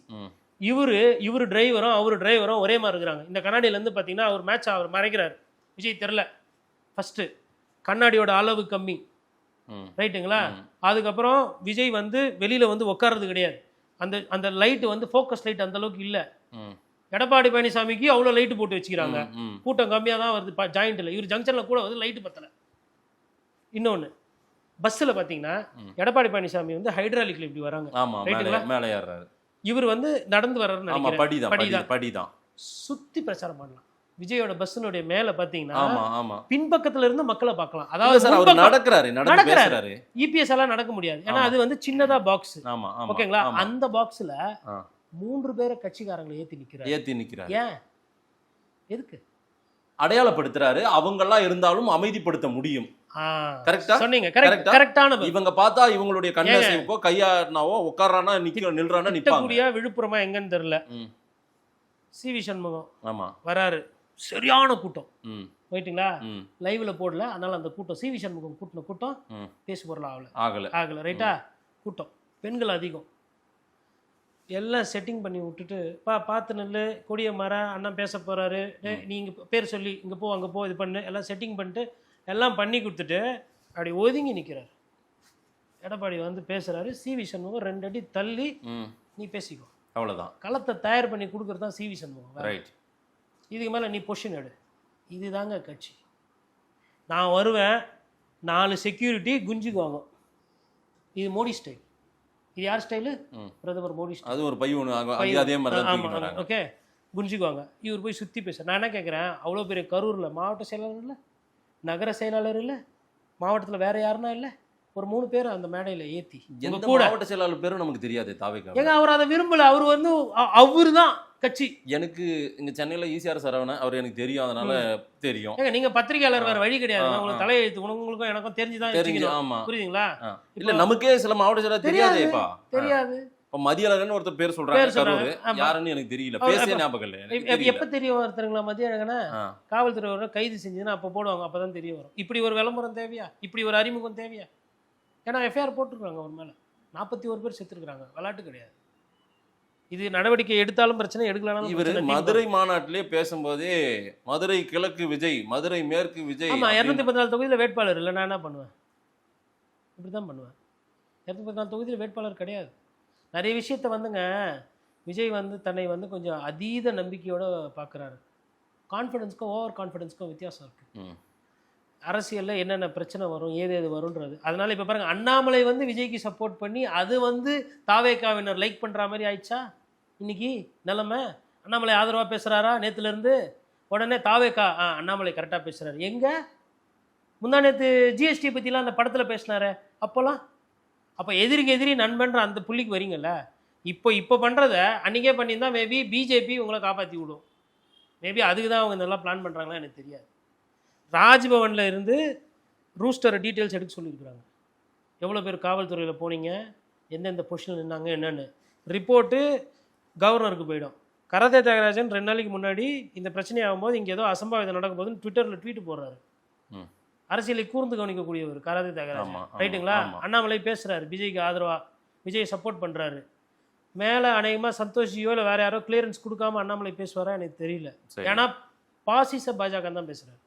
இவரு டிரைவரும் அவரு டிரைவரும் ஒரே மாதிரி இருக்கிறாங்க. இந்த கண்ணாடியில இருந்து பாத்தீங்கன்னா அவர் மேட்ச் அவர் மறைக்கிறாரு, விஜய் தெரியல. ஃபர்ஸ்ட் கண்ணாடியோட அளவு கம்மி, ரைட்டுங்களா? அதுக்கப்புறம் விஜய் வந்து வெளியில வந்து உட்கார்றது கிடையாது, அந்த அந்த லைட் வந்து ஃபோக்கஸ் லைட் அந்த அளவுக்கு இல்லை. எடப்பாடி பழனிசாமிக்கு அவ்வளோ லைட்டு போட்டு வச்சுக்கிறாங்க, கூட்டம் கம்மியாக தான் வருது ஜாயிண்ட்டில். இவர் ஜங்ஷனில் கூட வந்து லைட்டு பத்தலை. இன்னொன்று பஸ்ஸில் பார்த்தீங்கன்னா எடப்பாடி பழனிசாமி வந்து ஹைட்ராலிக்ல இப்படி வராங்க, ரைட்டுங்களா? இவர் வந்து நடந்து வர்றாருன்னு படிதான் சுற்றி பிரச்சாரம் பண்ணலாம். விஜயோட பஸ்ஸினுடைய மேல பாத்தீங்கன்னா பின்பக்கத்துல இருந்து மக்களை பார்க்கலாம். அதாவது நடக்கிறாரு. இபிஎஸ் எல்லாம் நடக்க முடியாது, ஏன்னா அது வந்து சின்னதா பாக்ஸ். ஓகேங்களா? அந்த பாக்ஸ்ல 3 பேரை கட்சிக்காரங்களை ஏத்தி நிக்கிறாரு. ஏன்? எதுக்கு? அடையாளப்படுத்துறாரு. அவங்க எல்லாம் இருந்தாலும் அமைதிப்படுத்த முடியும். கரெக்டா சொன்னீங்க. கரெக்டான. இவங்க பார்த்தா இவங்களுடைய கண்ணசைவோ கையானாவோ உட்கார்றானா நில்றானா நிப்பாங்க. விழுப்புரமா எங்கன்னு தெரியல, சிவி சண்முகம் வராரு, சரியான கூட்டம், ரைட்டுங்களா? லைவ்ல போடல, அதனால அந்த கூட்டம் சிவி சண்முகம் கூட்டின கூட்டம் பேசு பொருள் ஆகல, ரைட்டா? கூட்டம் பெண்கள் அதிகம், எல்லாம் செட்டிங் பண்ணி விட்டுட்டு பார்த்து நல்ல கொடிய மர அண்ணன் பேச போறாரு, நீ இங்க பேர் சொல்லி இங்க போ அங்க போ இது பண்ணு, எல்லாம் செட்டிங் பண்ணிட்டு எல்லாம் பண்ணி கொடுத்துட்டு அப்படி ஒதுங்கி நிற்கிறார். எடப்பாடி வந்து பேசுறாரு, சிவி சண்முகம் 2 அடி தள்ளி நீ பேசிக்கோ, அவ்வளவுதான். களத்தை தயார் பண்ணி கொடுக்கறது தான் சிவி சண்முகம். இதுக்கு மேலே நீ பொசிஷன் எடு. இதுதாங்க கட்சி. நான் வருவேன், 4 செக்யூரிட்டி குஞ்சுக்குவாங்க. இது மோடி ஸ்டைல். இது யார் ஸ்டைலு? பிரதமர் மோடி ஸ்டைல். அது ஒரு பை ஒன்று அதே மாதிரி. ஓகே, குஞ்சுக்குவாங்க. இவர் போய் சுற்றி பேச. நான் என்ன கேட்குறேன், அவ்வளோ பெரிய கரூரில் மாவட்ட செயலாளர் இல்லை, நகர செயலாளர் இல்லை, மாவட்டத்தில் வேற யாருன்னா இல்லை, ஒரு 3 பேர் அந்த மேடையில் ஏற்றி கூட மாவட்ட செயலாளர் பேரும் நமக்கு தெரியாது. தாவேகா ஏங்க அவர் அதை விரும்பல. அவர் வந்து அவரு தான் கட்சி. எனக்கு இங்க சென்னையில ஈசிஆர் சரவணன் அவர் எனக்கு தெரியும், அதனால தெரியும். ஏங்க நீங்க பத்திரிகையாளர் வேற வழி கிடையாது, உங்களுக்கு தலையெழுத்து உங்களுக்கும் எனக்கும் தெரிஞ்சுதான் தெரியும். புரியுதுங்களா? இல்ல நமக்கே சில மாவட்ட செயலாளர் தெரியாதேப்பா. தெரியாது. இப்ப மதியழகன் ஒருத்தர் பேர் சொல்றாங்க கரூர், யாருன்னு எனக்கு தெரியல, பேச ஞாபகம் இல்ல. எப்ப தெரிய ஒருத்தருங்களா மதியழகனா? காவல்துறை கைது செஞ்சுன்னா அப்ப போடுவாங்க, அப்பதான் தெரிய வரும். இப்படி ஒரு விளம்பரம் தேவையா? இப்படி ஒரு அறிமுகம் தேவையா? ஏன்னா எஃப்ஐஆர் போட்டுருக்காங்க அவர் மேலே, 41 பேர் செத்துருக்காங்க, விளையாட்டு கிடையாது. இது நடவடிக்கை எடுத்தாலும் பிரச்சனை, எடுக்கலாலும். இவர் மதுரை மாநாட்டிலே பேசும்போதே மதுரை கிழக்கு விஜய், மதுரை மேற்கு விஜய். ஆமா, 214 தொகுதியில் வேட்பாளர் இல்லை. நான் என்ன பண்ணுவேன்? இப்படிதான் பண்ணுவேன். 214 தொகுதியில் வேட்பாளர் கிடையாது. நிறைய விஷயத்த வந்துங்க விஜய் வந்து தன்னை வந்து கொஞ்சம் அதீத நம்பிக்கையோட பார்க்குறாரு. கான்ஃபிடென்ஸ்க்கும் ஓவர் கான்ஃபிடென்ஸ்க்கும் வித்தியாசம் இருக்கு. அரசியலில் என்னென்ன பிரச்சனை வரும், ஏது வரும்ன்றது. அதனால இப்போ பாருங்க, அண்ணாமலை வந்து விஜய்க்கு சப்போர்ட் பண்ணி அது வந்து தாவேகாவினர் லைக் பண்ணுற மாதிரி ஆயிடுச்சா இன்னைக்கு நிலைமை? அண்ணாமலை ஆதரவாக பேசுகிறாரா நேற்றுலேருந்து? உடனே தாவேகா அண்ணாமலை கரெக்டாக பேசுகிறாரு. எங்கே முந்தா நேற்று ஜிஎஸ்டி பற்றிலாம் அந்த படத்தில் பேசினாரு அப்போல்லாம். அப்போ எதிரிக்கு எதிரி நண்பன்ற அந்த புள்ளிக்கு வரீங்கல்ல. இப்போ பண்ணுறத அன்றைக்கே பண்ணியிருந்தா மேபி பிஜேபி உங்களை காப்பாற்றி விடும். மேபி அதுக்கு தான் அவங்க இதெல்லாம் பிளான் பண்ணுறாங்களா எனக்கு தெரியாது. ராஜ்பவனில் இருந்து ரூஸ்டரை டீட்டெயில்ஸ் எடுக்க சொல்லியிருக்கிறாங்க. எவ்வளோ பேர் காவல்துறையில் போனீங்க, எந்தெந்த பொசிஷனில் நின்னாங்க என்னென்னு ரிப்போர்ட்டு கவர்னருக்கு போயிடும். கராத்தே தியாகராஜன் 2 நாளைக்கு முன்னாடி இந்த பிரச்சனை ஆகும்போது இங்கே ஏதோ அசம்பாவிதம் நடக்கும் போதுன்னு ட்விட்டரில் ட்வீட் போடுறாரு. அரசியலை கூர்ந்து கவனிக்கக்கூடியவர் கராத்தே தியாகராஜன், ரைட்டுங்களா? அண்ணாமலை பேசுகிறாரு, விஜய்க்கு ஆதரவாக விஜய் சப்போர்ட் பண்ணுறாரு. மேலே அநேகமாக சந்தோஷியோ இல்லை வேறு யாரோ கிளியரன்ஸ் கொடுக்காம அண்ணாமலை பேசுவாரா எனக்கு தெரியல. ஏன்னா பாசிச பாஜக தான் பேசுகிறாரு.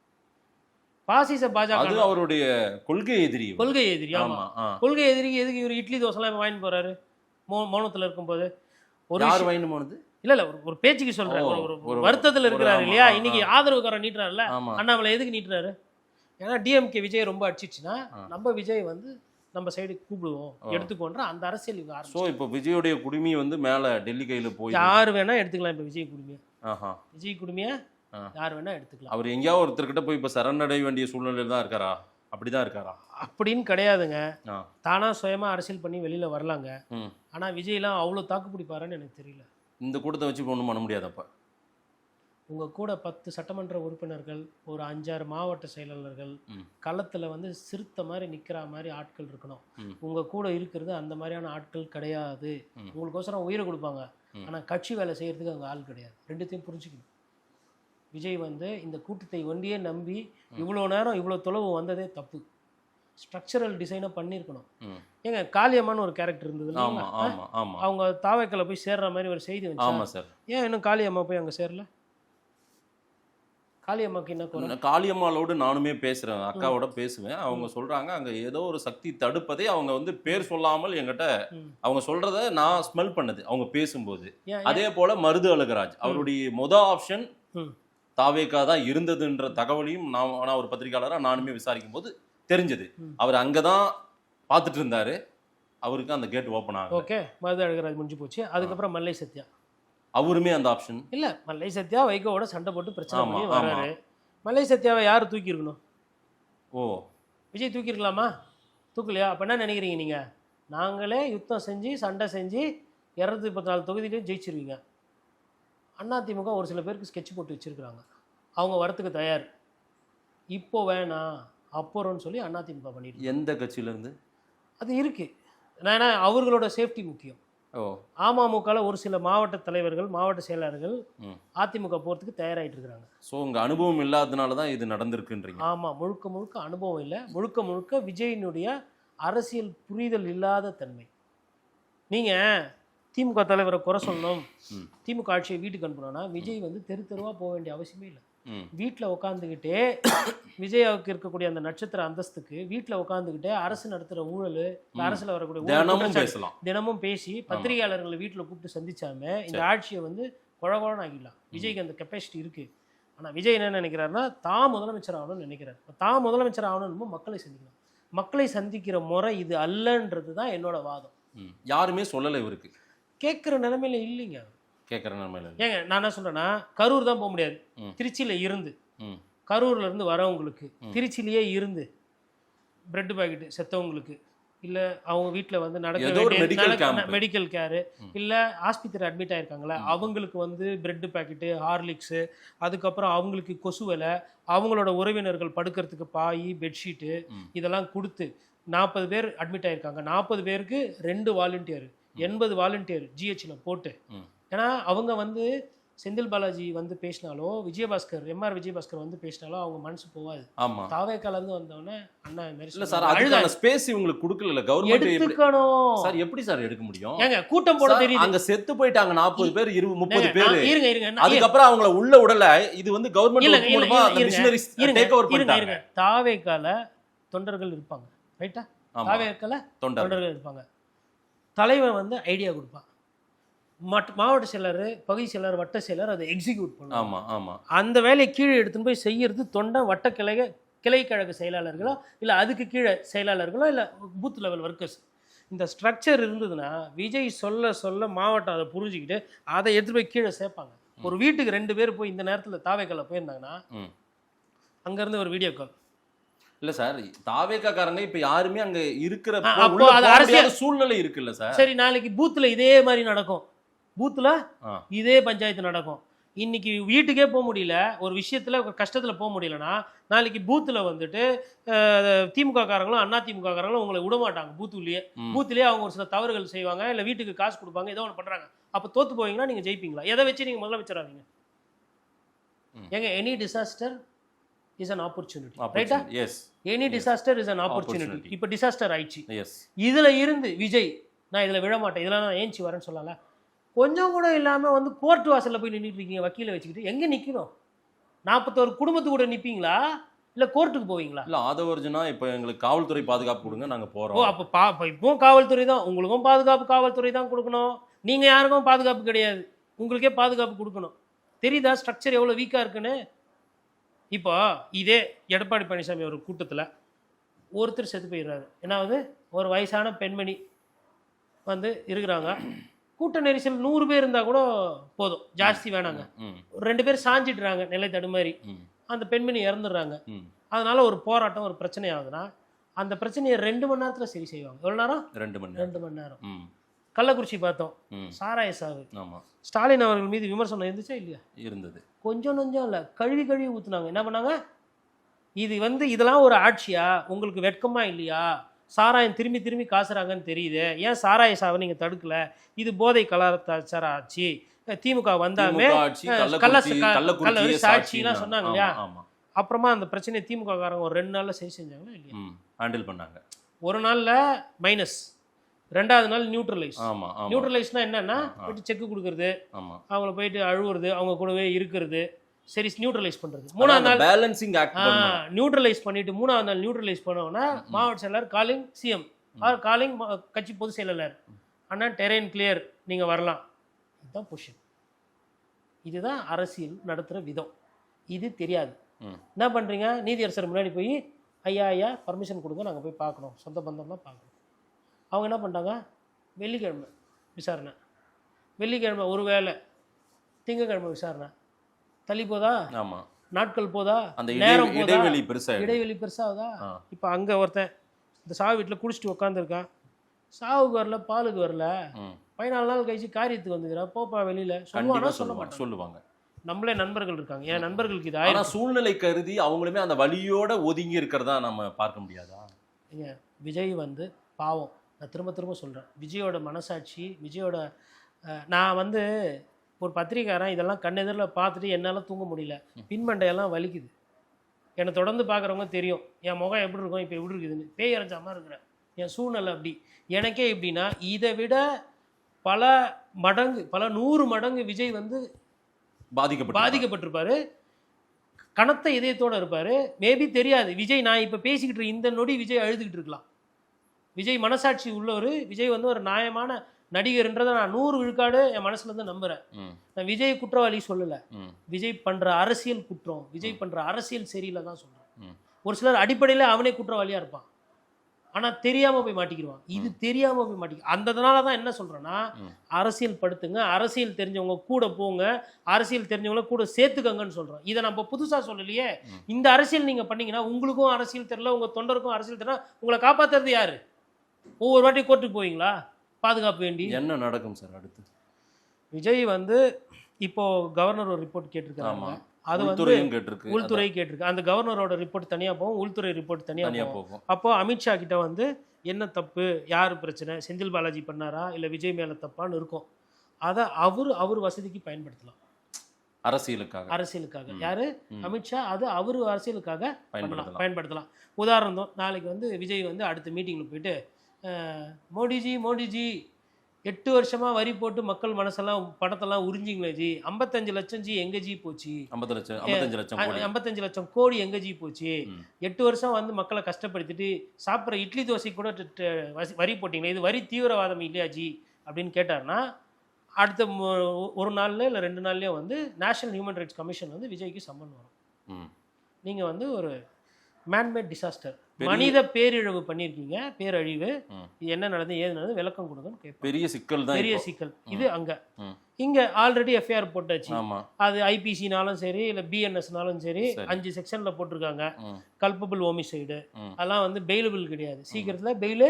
பாசிச பாஜக அவருடைய கொள்கை எதிரி. ஆமா, கொள்கை எதிரிக்கு எதுக்கு இவர் இட்லி தோசைலாம் வாங்கி போறாரு மௌனத்தில் இருக்கும்போது? ஒரு வாங்கி போனது இல்ல ஒரு பேச்சுக்கு சொல்றேன், ஒரு வருத்தத்தில் இருக்கிறாரு இல்லையா? இன்னைக்கு ஆதரவுக்காரன் நீட்டுறாருல்ல, அண்ணாமலை எதுக்கு நீட்டுறாரு? ஏன்னா டிஎம்கே விஜய் ரொம்ப அடிச்சிச்சுன்னா நம்ம விஜய் வந்து நம்ம சைடு கூப்பிடுவோம் எடுத்துக்கோன்ற அந்த அரசியல் இப்போ விஜயோடைய குடுமி வந்து மேல டெல்லி கையில போய் யார் வேணா எடுத்துக்கலாம். இப்போ விஜய் குடுமியை யார் வேணா எடுத்துக்கலாம். அவர் எங்கேயாவது ஒருத்தர்கிட்ட போய் இப்போ சரணடைய வேண்டிய சூழ்நிலையில் தான் இருக்காரா? அப்படிதான் இருக்காரா? அப்படின்னு கிடையாதுங்க. தானா சுயமா அரசியல் பண்ணி வெளியில வரலாங்க. ஆனா விஜய்லாம் அவ்வளவு தாக்கு பிடிப்பாருன்னு எனக்கு தெரியல. இந்த கூட்டத்தை வச்சு ஒன்றும் பண்ண முடியாதப்ப. உங்க கூட 10 சட்டமன்ற உறுப்பினர்கள், ஒரு 5-6 மாவட்ட செயலாளர்கள், களத்துல வந்து சிறுத்தை மாதிரி நிக்கிற மாதிரி ஆட்கள் இருக்கணும். உங்க கூட இருக்கிறது அந்த மாதிரியான ஆட்கள் கிடையாது. உங்களுக்கோசரம் உயிரை கொடுப்பாங்க, ஆனா கட்சி வேலை செய்யறதுக்கு அங்க ஆள் கிடையாது. ரெண்டுத்தையும் புரிஞ்சுக்கணும். விஜய் வந்து இந்த கூட்டத்தை ஒன்றியே நம்பி இவ்வளோ நேரம் இவ்வளோ தொலைவு வந்ததே தப்பு. ஸ்ட்ரக்சரல் டிசைனாக பண்ணியிருக்கணும். ஏங்க காளியம்மான்னு ஒரு கேரக்டர் இருந்தது, அவங்க தாவைக்கலை போய் சேர்ற மாதிரி ஒரு செய்தி வந்து, ஏன் இன்னும் காளியம்மா போய் அங்கே சேரல? காளியம்மாக்கு என்ன? காளியம்மாளோடு நானுமே பேசுகிறேன், அக்காவோட பேசுவேன். அவங்க சொல்கிறாங்க அங்கே ஏதோ ஒரு சக்தி தடுப்பதே. அவங்க வந்து பேர் சொல்லாமல் என்கிட்ட அவங்க சொல்கிறத நான் ஸ்மெல் பண்ணது அவங்க பேசும்போது. அதே போல் மருது அழகராஜ் அவருடைய ஆப்ஷன் தாவேக்கா தான் இருந்ததுன்ற தகவலையும் நான் ஒரு பத்திரிகையாளராக நானுமே விசாரிக்கும் போது தெரிஞ்சது. அவர் அங்கே தான் பார்த்துட்டு இருந்தாரு. அவருக்கு அந்த கேட் ஓப்பன் ஆகும். ஓகே, மருது அழகராஜ் முடிஞ்சு போச்சு. அதுக்கப்புறம் மல்லை சத்யா அவருமே அந்த ஆப்ஷன் இல்லை. மல்லை சத்யா வைகோவோட சண்டை போட்டு பிரச்சனை பண்ணி வர்றாரு. மல்லை சத்யாவை யார் தூக்கியிருக்கணும்? விஜய் தூக்கியிருக்கலாமா? தூக்கலையா? அப்போ என்ன நினைக்கிறீங்க நீங்கள்? நாங்களே யுத்தம் செஞ்சு சண்டை செஞ்சு 234 தொகுதியிலையும் ஜெயிச்சிருவீங்க. அதிமுக ஒரு சில பேருக்கு ஸ்கெட்ச் போட்டு வச்சுருக்குறாங்க, அவங்க வரத்துக்கு தயார். இப்போ வேணாம் அப்புறம்னு சொல்லி அதிமுக பண்ணிட்டு. எந்த கட்சியிலேருந்து அது இருக்குது? ஏன்னா அவர்களோட சேஃப்டி முக்கியம். அமமுகவில் ஒரு சில மாவட்ட தலைவர்கள், மாவட்ட செயலாளர்கள் அதிமுக போகிறதுக்கு தயாராகிட்டு இருக்கிறாங்க. ஸோ உங்கள் அனுபவம் இல்லாதனால தான் இது நடந்திருக்குன்றீங்க? ஆமாம், முழுக்க அனுபவம் இல்லை, முழுக்க விஜயினுடைய அரசியல் புரிதல் இல்லாத தன்மை. நீங்கள் திமுக தலைவரை குறை சொல்லணும், திமுக ஆட்சியை வீட்டுக்கு அனுப்பணும்னா விஜய் வந்து தெருவாக போக வேண்டிய அவசியமே இல்லை. வீட்டில் உட்காந்துக்கிட்டே விஜயாவுக்கு இருக்கக்கூடிய அந்த நட்சத்திர அந்தஸ்துக்கு வீட்டில் உட்காந்துக்கிட்டே அரசு நடத்துகிற ஊழல், அரசில் வரக்கூடிய தினமும் பேசி பத்திரிகையாளர்களை வீட்டில் கூப்பிட்டு சந்திச்சாம இந்த ஆட்சியை வந்து குழகுழன்னு ஆகிடலாம். விஜய்க்கு அந்த கெப்பாசிட்டி இருக்குது. ஆனால் விஜய் என்ன நினைக்கிறாருன்னா தான் முதலமைச்சர் ஆகணும்னு நினைக்கிறார். தான் முதலமைச்சர் ஆகணும்னு மக்களை சந்திக்கணும். மக்களை சந்திக்கிற முறை இது அல்லன்றது தான் என்னோட வாதம். யாருமே சொல்லலை, இவருக்கு கேட்குற நிலைமையில இல்லைங்க. கேட்குற நிலைமையில ஏங்க நான் என்ன சொல்கிறேன்னா, கரூர் தான் போக முடியாது. திருச்சியில் இருந்து கரூரில் இருந்து வரவங்களுக்கு திருச்சியிலேயே இருந்து பிரெட் பாக்கெட்டு செத்தவங்களுக்கு, இல்லை அவங்க வீட்டில் வந்து நடக்க மெடிக்கல் கேரு, இல்லை ஆஸ்பத்திரி அட்மிட் ஆகிருக்காங்களே அவங்களுக்கு வந்து பிரெட் பாக்கெட்டு, ஹார்லிக்ஸு, அதுக்கப்புறம் அவங்களுக்கு கொசு வேலை, அவங்களோட உறவினர்கள் படுக்கிறதுக்கு பாய், பெட்ஷீட்டு இதெல்லாம் கொடுத்து 40 பேர் அட்மிட் ஆகிருக்காங்க. 40 பேருக்கு 2 வாலண்டியர், 80 வாலண்டியர் ஜிஹெச்சில் போட்டு. ஏன்னா அவங்க வந்து செந்தில் பாலாஜி வந்து பேசினாலோ, விஜயபாஸ்கர் எம்ஆர் விஜயபாஸ்கர் வந்து பேசினாலோ அவங்க மனசு போகாது. தாவே கலந்து வந்தோடனே அண்ணா ஸ்பேஸ் இவங்களுக்கு கொடுக்கல கவர்மெண்ட். எடுக்கணும் சார், எப்படி சார் எடுக்க முடியும்? ஏங்க கூட்டம் போட தெரியுது. அங்க செத்து போயிட்டாங்க 40 பேர் 30 பேர். இருங்க அதுக்கப்புறம் அவங்கள உள்ள விடல. இது வந்து கவர்மெண்ட் மூலமா அந்த மிஷனரிஸ் டேக் ஓவர் பண்ணிட்டாங்க. தாவே கால தொண்டர்கள் இருப்பாங்க, ரைட்டா? தாவே கால தொண்டர்கள் இருப்பாங்க. தலைவன் வந்து ஐடியா கொடுப்பான், மாவட்ட செயலர், பகுதி செயலர், வட்ட செயலர் அதை எக்ஸிக்யூட் பண்ணுவாங்க. அந்த வேலையை கீழே எடுத்துன்னு போய் செய்யறது தொண்டை, வட்ட கிளை கழக செயலாளர்களோ இல்லை அதுக்கு கீழே செயலாளர்களோ இல்லை பூத் லெவல் ஒர்க்கர்ஸ். இந்த ஸ்ட்ரக்சர் இருந்ததுன்னா விஜய் சொல்ல சொல்ல மாவட்டம் அதை புரிஞ்சுக்கிட்டு அதை எடுத்து போய் கீழே சேர்ப்பாங்க. ஒரு வீட்டுக்கு 2 பேர் போய் இந்த நேரத்தில் தாவேக்கால போயிருந்தாங்கன்னா அங்கேருந்து ஒரு வீடியோ கால், இல்ல சார், தாவேக்காரங்க இப்ப யாருமே அங்க இருக்கிற அப்போ அது அரசியல் சூழ்நிலை இருக்குல்ல சார். சரி, நாளைக்கு பூத்துல இதே மாதிரி நடக்கும், பூத்துல ஆ. இதே பஞ்சாயத்து நடக்கும். இன்னைக்கு வீட்டுக்கே போக முடியல, ஒரு விஷயத்துல ஒரு கஷ்டத்துல போக முடியலன்னா நாளைக்கு பூத்துல வந்துட்டு திமுக காரங்களும் அண்ணா திமுக காரங்களும் உங்களை விட மாட்டாங்க. பூத்துலயே அவங்க ஒரு சில தவறுகள் செய்வாங்க, இல்ல வீட்டுக்கு காசு கொடுப்பாங்க, ஏதோ ஒன்று பண்றாங்க. அப்ப தோத்து போவீங்கன்னா நீங்க ஜெயிப்பீங்களா? எதை வச்சு நீங்க முதலமைச்சர் ஆவீங்க? ஏங்க, any disaster is an opportunity, ரைட்டா? Yes, any disaster is an opportunity. இப்போ டிசாஸ்டர் ஆயிடுச்சு. எஸ். இதுல இருந்து விஜய் நான் இதுல விழ மாட்டேன், இதெல்லாம் நான் ஏஞ்சி வரேன்னு சொல்லல. கொஞ்சம் கூட இல்லாம வந்து கோர்ட் வாசல்ல போய் நின்றுட்டு இருக்கீங்க வக்கீல வச்சுக்கிட்டு. எங்க நிக்கணும்? 41 குடும்பத்து கூட நிப்பீங்களா இல்ல கோர்ட்டுக்கு போவீங்களா? இல்ல ஆதவர்ஜுனா இப்ப எங்களுக்கு காவல்துறை பாதுகாப்பு கொடுங்க, நாங்க ஓ, போறோம். அப்ப இப்போ காவல்துறை தான் உங்களுக்கும் பாதுகாப்பு, காவல்துறை தான் கொடுக்கணும். நீங்க யாருக்கும் பாதுகாப்பு கிடையாது, உங்களுக்கே பாதுகாப்பு கொடுக்கணும். தெரியுதா ஸ்ட்ரக்சர் எவ்வளவு வீக்கா இருக்குன்னு? இப்போ இதே எடப்பாடி பழனிசாமி ஒரு கூட்டத்தில் ஒருத்தர் செத்து போயிடுறாரு. என்னாவது, ஒரு வயசான பெண்மணி வந்து இருக்கிறாங்க. கூட்ட நெரிசல் 100 பேர் இருந்தால் கூட போதும், ஜாஸ்தி வேணாங்க. 2 பேர் சாஞ்சிடுறாங்க நிலை தடுமாறி, அந்த பெண்மணி இறந்துடுறாங்க. அதனால ஒரு போராட்டம், ஒரு பிரச்சனை ஆகுதுன்னா அந்த பிரச்சனையை 2 மணி நேரத்தில் சரி செய்வாங்க. எவ்வளோ நேரம்? 2 மணி நேரம். கள்ளக்குறிச்சி பார்த்தோம், சாராய சாவு. ஸ்டாலின் அவர்கள் மீது விமர்சனம் இருந்துச்சா இல்லையா? இருந்தது. கொஞ்சம் நஞ்சம் இல்லை, கழுவி கழுவி ஊற்றுனாங்க. என்ன பண்ணாங்க? இது வந்து இதெல்லாம் ஒரு ஆட்சியா? உங்களுக்கு வெட்கமா இல்லையா? சாராயம் திரும்பி திரும்பி காசுறாங்கன்னு தெரியுது, ஏன் சாராய சாவை நீங்கள் தடுக்கல? இது போதை கலாச்சார ஆட்சி. திமுக வந்தாமே சாட்சிலாம் சொன்னாங்க இல்லையா? அப்புறமா அந்த பிரச்சனையை திமுக காரங்க ஒரு 2 நாளில் சரி செஞ்சாங்களா இல்லையா? ஹேண்டில் பண்ணாங்க. ஒரு நாளில் மைனஸ், 2வது நாள் நியூட்ரலைஸ். நியூட்ரலைஸ்னா என்னன்னா, போயிட்டு செக் கொடுக்கறது, அவங்கள போயிட்டு அழுவுறது, அவங்க கூடவே இருக்கிறது, சரி நியூட்ரலைஸ் பண்றது. 3வது நாள் பேலன்சிங் ஆக்ட் நியூட்ரலைஸ் பண்ணிட்டு 3வது நாள் நியூட்ரலைஸ் பண்ணோம்னா மாவட்ட செயலர் காலிங் சிஎம் ஆர் காலிங் கட்சி பொதுச் செயலாளர், அண்ணா டெரெயின் கிளியர், நீங்க வரலாம். இதுதான் பொசிஷன். இதுதான் அரசியல் நடத்துகிற விதம். இது தெரியாது. என்ன பண்ணுறீங்க? நீதியரசர் முன்னாடி போய் ஐயா பர்மிஷன் கொடுங்க, நாங்கள் போய் பார்க்கணும், சொந்த பந்தம்லாம் பார்க்கணும். அவங்க என்ன பண்ணிட்டாங்க? வெள்ளிக்கிழமை விசாரணை, வெள்ளிக்கிழமை ஒரு வேளை, திங்கக்கிழமை விசாரணை. தள்ளி போதா? ஆமாம். நாட்கள் போதா? அந்த நேரம் போதா? இடைவெளி பெருசாகுதா? இப்போ அங்கே ஒருத்தன் இந்த சாவு வீட்டில் குடிச்சிட்டு உட்காந்துருக்கான், சாவுக்கு வரல, பாலுக்கு வரல, 14 நாள் கழிச்சு காரியத்துக்கு வந்துக்கிறான், போப்பா வெளியில சொல்லுவானா? சொல்லுவாங்க. நம்மளே நண்பர்கள் இருக்காங்க, என் நண்பர்களுக்கு இது ஆயிரம் சூழ்நிலை கருதி அவங்களுமே அந்த வலியோட ஒதுங்கி இருக்கிறதா நம்ம பார்க்க முடியாதா? ஏங்க, விஜய் வந்து பாவம். நான் திரும்ப திரும்ப சொல்கிறேன், விஜயோட மனசாட்சி, விஜயோட நான் வந்து ஒரு பத்திரிக்காரன் இதெல்லாம் கண்ணெதிரில் பார்த்துட்டு என்னால் தூங்க முடியல, பின்மண்டையெல்லாம் வலிக்குது. என்னை தொடர்ந்து பார்க்குறவங்க தெரியும் என் முகம் எப்படி இருக்கும், இப்போ எப்படி இருக்குதுன்னு. பேய் அரைஞ்சாமல் இருக்கிறேன், என் சூழ்நிலை அப்படி. எனக்கே எப்படின்னா, இதை விட பல மடங்கு, பல 100 மடங்கு விஜய் வந்து பாதிக்கப்பட்டிருப்பாரு, கனத்த இதயத்தோடு இருப்பார். மேபி தெரியாது விஜய், நான் இப்போ பேசிக்கிட்டு இந்த நொடி விஜய் அழுதுகிட்டு இருக்கலாம். விஜய் மனசாட்சி உள்ளவர், விஜய் வந்து ஒரு நியாயமான நடிகர்ன்றதை நான் 100 விழுக்காடு என் மனசுல இருந்து நம்புறேன். நான் விஜய் குற்றவாளி சொல்லல, விஜய் பண்ற அரசியல் குற்றம், விஜய் பண்ற அரசியல் சரியில்லை தான் சொல்றேன். ஒரு சிலர் அடிப்படையில அவனே குற்றவாளியா இருப்பான், ஆனா தெரியாம போய் மாட்டிக்கிடுவான். இது தெரியாம போய் மாட்டிக்க, அந்ததுனாலதான் என்ன சொல்றேன்னா, அரசியல் படுத்துங்க, அரசியல் தெரிஞ்சவங்க கூட போங்க, அரசியல் தெரிஞ்சவங்கள கூட சேர்த்துக்கங்கன்னு சொல்றோம். இதை நம்ம புதுசா சொல்லலையே. இந்த அரசியல் நீங்க பண்ணீங்கன்னா உங்களுக்கும் அரசியல் தெரியல, உங்க தொண்டருக்கும் அரசியல் தெரியல, உங்களை காப்பாத்துறது யாரு? ஒவ்வொரு வாட்டி கோர்ட்டுக்கு போவீங்களா? பாதுகாப்பு வேண்டி என்ன நடக்கும் சார் அடுத்து? விஜய் வந்து இப்போ கவர்னர் ஒரு ரிப்போர்ட் கேட்டிருக்காங்க, அது வந்து உள்துறை கேட்டிருக்கு. அந்த கவர்னரோட ரிப்போர்ட் தனியா போகும், உள்துறை ரிப்போர்ட் தனியா போகும். அப்போ அமித்ஷா கிட்ட வந்து என்ன தப்பு, யாரு பிரச்சனை, செந்தில் பாலாஜி பண்ணாரா இல்ல விஜய் மேல தப்பான்னு இருக்கும். அதை அவர் வசதிக்கு பயன்படுத்தலாம், அரசியலுக்காக. யாரு? அமித்ஷா. அது அவர் அரசியலுக்காக பயன்படுத்தலாம். உதாரணம், நாளைக்கு வந்து விஜய் வந்து அடுத்த மீட்டிங்ல போயிட்டு, மோடிஜி 8 வருஷமா வரி போட்டு மக்கள் மனசெல்லாம் பணத்தெல்லாம் உறிஞ்சிங்களே ஜி, 55 லட்சம் ஜி எங்க ஜி போச்சு, 55 லட்சம் கோடி எங்க ஜி போச்சு, 8 வருஷம் வந்து மக்களை கஷ்டப்படுத்திட்டு சாப்பிட்ற இட்லி தோசை கூட வரி போட்டிங்களே, இது வரி தீவிரவாதம் இல்லையா ஜி அப்படின்னு கேட்டார்னா, அடுத்த ஒரு நாள்ல இல்லை 2 நாள்லயே வந்து நேஷனல் ஹியூமன் ரைட்ஸ் கமிஷன் வந்து விஜய்க்கு சம்மன் வரும். நீங்க வந்து ஒரு மேன்மேட் டிசாஸ்டர், மனித பேரிழவு பண்ணியிருக்கீங்க, பேரழிவு, இது என்ன நடந்தது, ஏது நடந்தது, விளக்கம் கொடுங்கன்னு கேட்போம். பெரிய சிக்கல். இது அங்க இங்கே ஆல்ரெடி எஃப்ஐஆர் போட்டாச்சு. ஆமாம். அது ஐபிசினாலும் சரி இல்லை பிஎன்எஸ்னாலும் சரி சரி. 5 செக்ஷனில் போட்டிருக்காங்க. ம். கல்பபிள் ஹோமிசைடு ம். அதெல்லாம் வந்து பெயிலபிள் கிடையாது. சீக்கிரத்தில் பெயிலு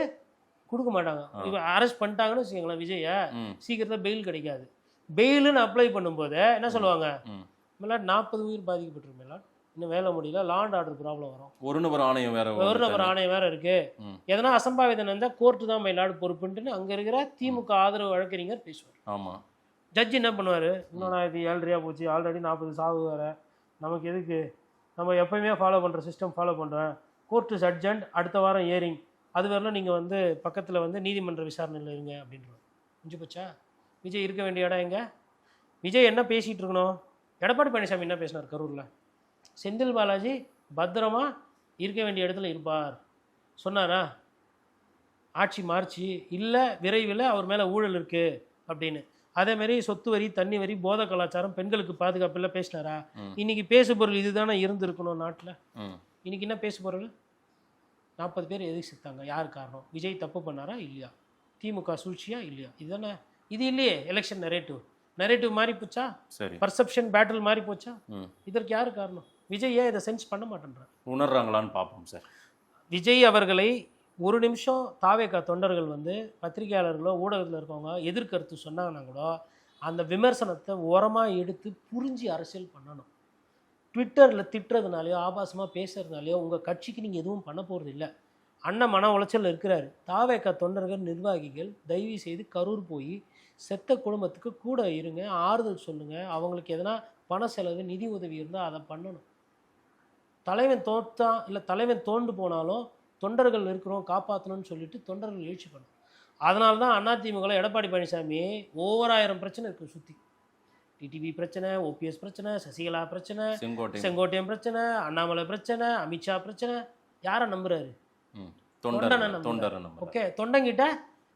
கொடுக்க மாட்டாங்க. இப்போ அரெஸ்ட் பண்ணிட்டாங்கன்னு வச்சுக்கோங்களேன் விஜயை, ம். சீக்கிரத்தில் பெயில் கிடைக்காது. பெயிலுன்னு அப்ளை பண்ணும்போது என்ன சொல்லுவாங்க, ம். மேலாட் 40 உயிர் பாதிக்கப்பட்டிருக்கு மேலாட், இன்னும் வேலை முடியல, லா அண்ட் ஆர்டர் ப்ராப்ளம் வரும், ஒரு நபர் ஆணையம் வேற ஒரு நபர் ஆணையம் வேற இருக்கு, ம். எதனா அசம்பாவிதம் இருந்தால் கோர்ட்டு தான் மயிலாடு பொறுப்புன்ட்டுன்னு அங்கே இருக்கிற திமுக ஆதரவு வழக்கறிஞர் பேசுவார். ஆமாம். ஜட்ஜ் என்ன பண்ணுவார், இன்னும் இது 7.5 போச்சு, ஆல்ரெடி 40 சாவு வேற, நமக்கு எதுக்கு, நம்ம எப்பயுமே ஃபாலோ பண்ணுற சிஸ்டம் ஃபாலோ பண்ணுறேன், கோர்ட்டு சட்ஜண்ட் அடுத்த வாரம் ஏரிங், அது வரலாம் நீங்கள் வந்து பக்கத்தில் வந்து நீதிமன்ற விசாரணையில் இருங்க அப்படின்றாங்க. முடிஞ்சு போச்சா? விஜய் இருக்க வேண்டிய இடம் எங்க? விஜய் என்ன பேசிகிட்டு இருக்கணும்? எடப்பாடி பழனிசாமி என்ன பேசினார் கரூரில்? செந்தில் பாலாஜி பத்திரமா இருக்க வேண்டிய இடத்துல இருப்பார் சொன்னாரா? ஆட்சி மார்ச்சி இல்லை விரைவில் அவர் மேலே ஊழல் இருக்குது அப்படின்னு. அதேமாரி சொத்து வரி, தண்ணி வரி, போதை கலாச்சாரம், பெண்களுக்கு பாதுகாப்பு எல்லாம் பேசினாரா? இன்னைக்கு பேசு பொருள் இதுதானே இருந்திருக்கணும் நாட்டில். இன்னைக்கு என்ன பேசு பொருள்? 40 பேர் எதுக்கு செத்தாங்க, யார் காரணம்? விஜய் தப்பு பண்ணாரா இல்லையா? திமுக சூழ்ச்சியா இல்லையா? இதுதானே. இது இல்லையே எலெக்ஷன் நரேட்டிவ் மாறி போச்சா? சரி. பர்செப்ஷன் பேட்டில் மாறி போச்சா? இதற்கு யார் காரணம்? விஜய் ஏன் இதை சென்ஸ் பண்ண மாட்டேன்றார்? உணர்றாங்களான்னு பார்ப்போம் சார். விஜய் அவர்களை ஒரு நிமிஷம் தாவேகா தொண்டர்கள் வந்து பத்திரிகையாளர்களோ ஊடகத்தில் இருக்கவங்க எதிர்கருத்து சொன்னாங்கன்னா கூட அந்த விமர்சனத்தை ஓரமாக எடுத்து புரிஞ்சு அரசியல் பண்ணணும். ட்விட்டரில் திட்டுறதுனாலையோ ஆபாசமாக பேசுறதுனாலையோ உங்கள் கட்சிக்கு நீங்கள் எதுவும் பண்ண போகிறது இல்லை. அண்ணன் மன உளைச்சல் இருக்கிறாரு. தாவேகா தொண்டர்கள் நிர்வாகிகள் தயவு செய்து கரூர் போய் செத்த குடும்பத்துக்கு கூட இருங்க, ஆறுதல் சொல்லுங்கள், அவங்களுக்கு எதனா பண செலவு நிதி உதவி இருந்தால் அதை பண்ணணும். தலைவன் தோற்றா இல்லை தலைவன் தோண்டு போனாலும் தொண்டர்கள் இருக்கிறோம் காப்பாற்றணும்னு சொல்லிட்டு தொண்டர்கள் எழுச்சி பண்ணணும். அதனால தான் அதிமுக எடப்பாடி பழனிசாமி ஓவர் 1000 பிரச்சனை இருக்குது சுற்றி. டிடிவி பிரச்சனை, ஓபிஎஸ் பிரச்சனை, சசிகலா பிரச்சனை, செங்கோட்டையன் பிரச்சனை, அண்ணாமலை பிரச்சனை, அமித்ஷா பிரச்சனை. யாரை நம்புறாரு? தொண்டனை நம்புறாரு. ஓகே, தொண்டங்கிட்ட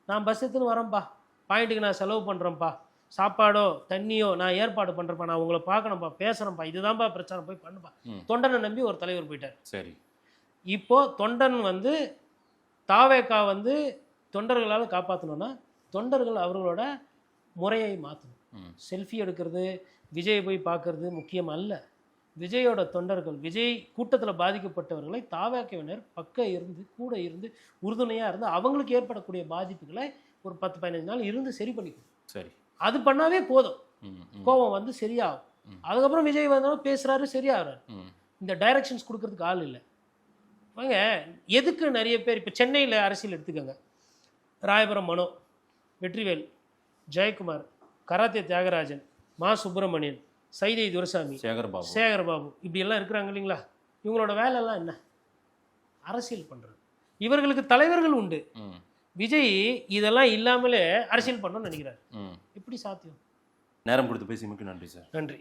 நான் பஸ் எடுத்துன்னு வரேன்ப்பா, பாயிண்ட்டுக்கு நான் செலவு பண்ணுறேன்ப்பா, சாப்பாடோ தண்ணியோ நான் ஏற்பாடு பண்ணுறேன்ப்பா, நான் உங்களை பார்க்கணும்ப்பா, பேசுகிறேன்ப்பா, இதுதான்ப்பா பிரச்சனை, போய் பண்ணுப்பா. தொண்டனை நம்பி ஒரு தலைவர் போயிட்டார். சரி. இப்போ தொண்டன் வந்து தாவேகா வந்து தொண்டர்களால் காப்பாற்றணும்னா தொண்டர்கள் அவர்களோட முறையை மாற்றணும். செல்ஃபி எடுக்கிறது, விஜய் போய் பார்க்கறது முக்கியம் அல்ல. விஜயோட தொண்டர்கள், விஜய் கூட்டத்தில் பாதிக்கப்பட்டவர்களை தாவேகவினர் கூட இருந்து உறுதுணையாக இருந்து அவங்களுக்கு ஏற்படக்கூடிய பாதிப்புகளை ஒரு 10-15 நாள் இருந்து சரி பண்ணிக்கணும். சரி, அது பண்ணாவே போதும், கோபம் வந்து சரியாகும். அதுக்கப்புறம் விஜய் வந்தாலும் பேசுகிறாரு, சரியாகிறாரு. இந்த டைரக்ஷன்ஸ் கொடுக்கறதுக்கு ஆள் இல்லை. வாங்க, எதுக்கு நிறைய பேர் இப்போ சென்னையில் அரசியல் எடுத்துக்கோங்க, ராயபுரம் மனோ, வெற்றிவேல், ஜெயக்குமார், கராத்தே தியாகராஜன், மா சுப்பிரமணியன், சைதை துரைசாமி, சேகர்பாபு இப்படியெல்லாம் இருக்கிறாங்க இல்லைங்களா? இவங்களோட வேலையெல்லாம் என்ன? அரசியல் பண்ணுறது. இவர்களுக்கு தலைவர்கள் உண்டு. விஜய் இதெல்லாம் இல்லாமலே அரசியல் பண்ணணும்னு நினைக்கிறார். எப்படி சாத்தியம்? நேரம் கொடுத்து பேசி மிக்க நன்றி சார். நன்றி.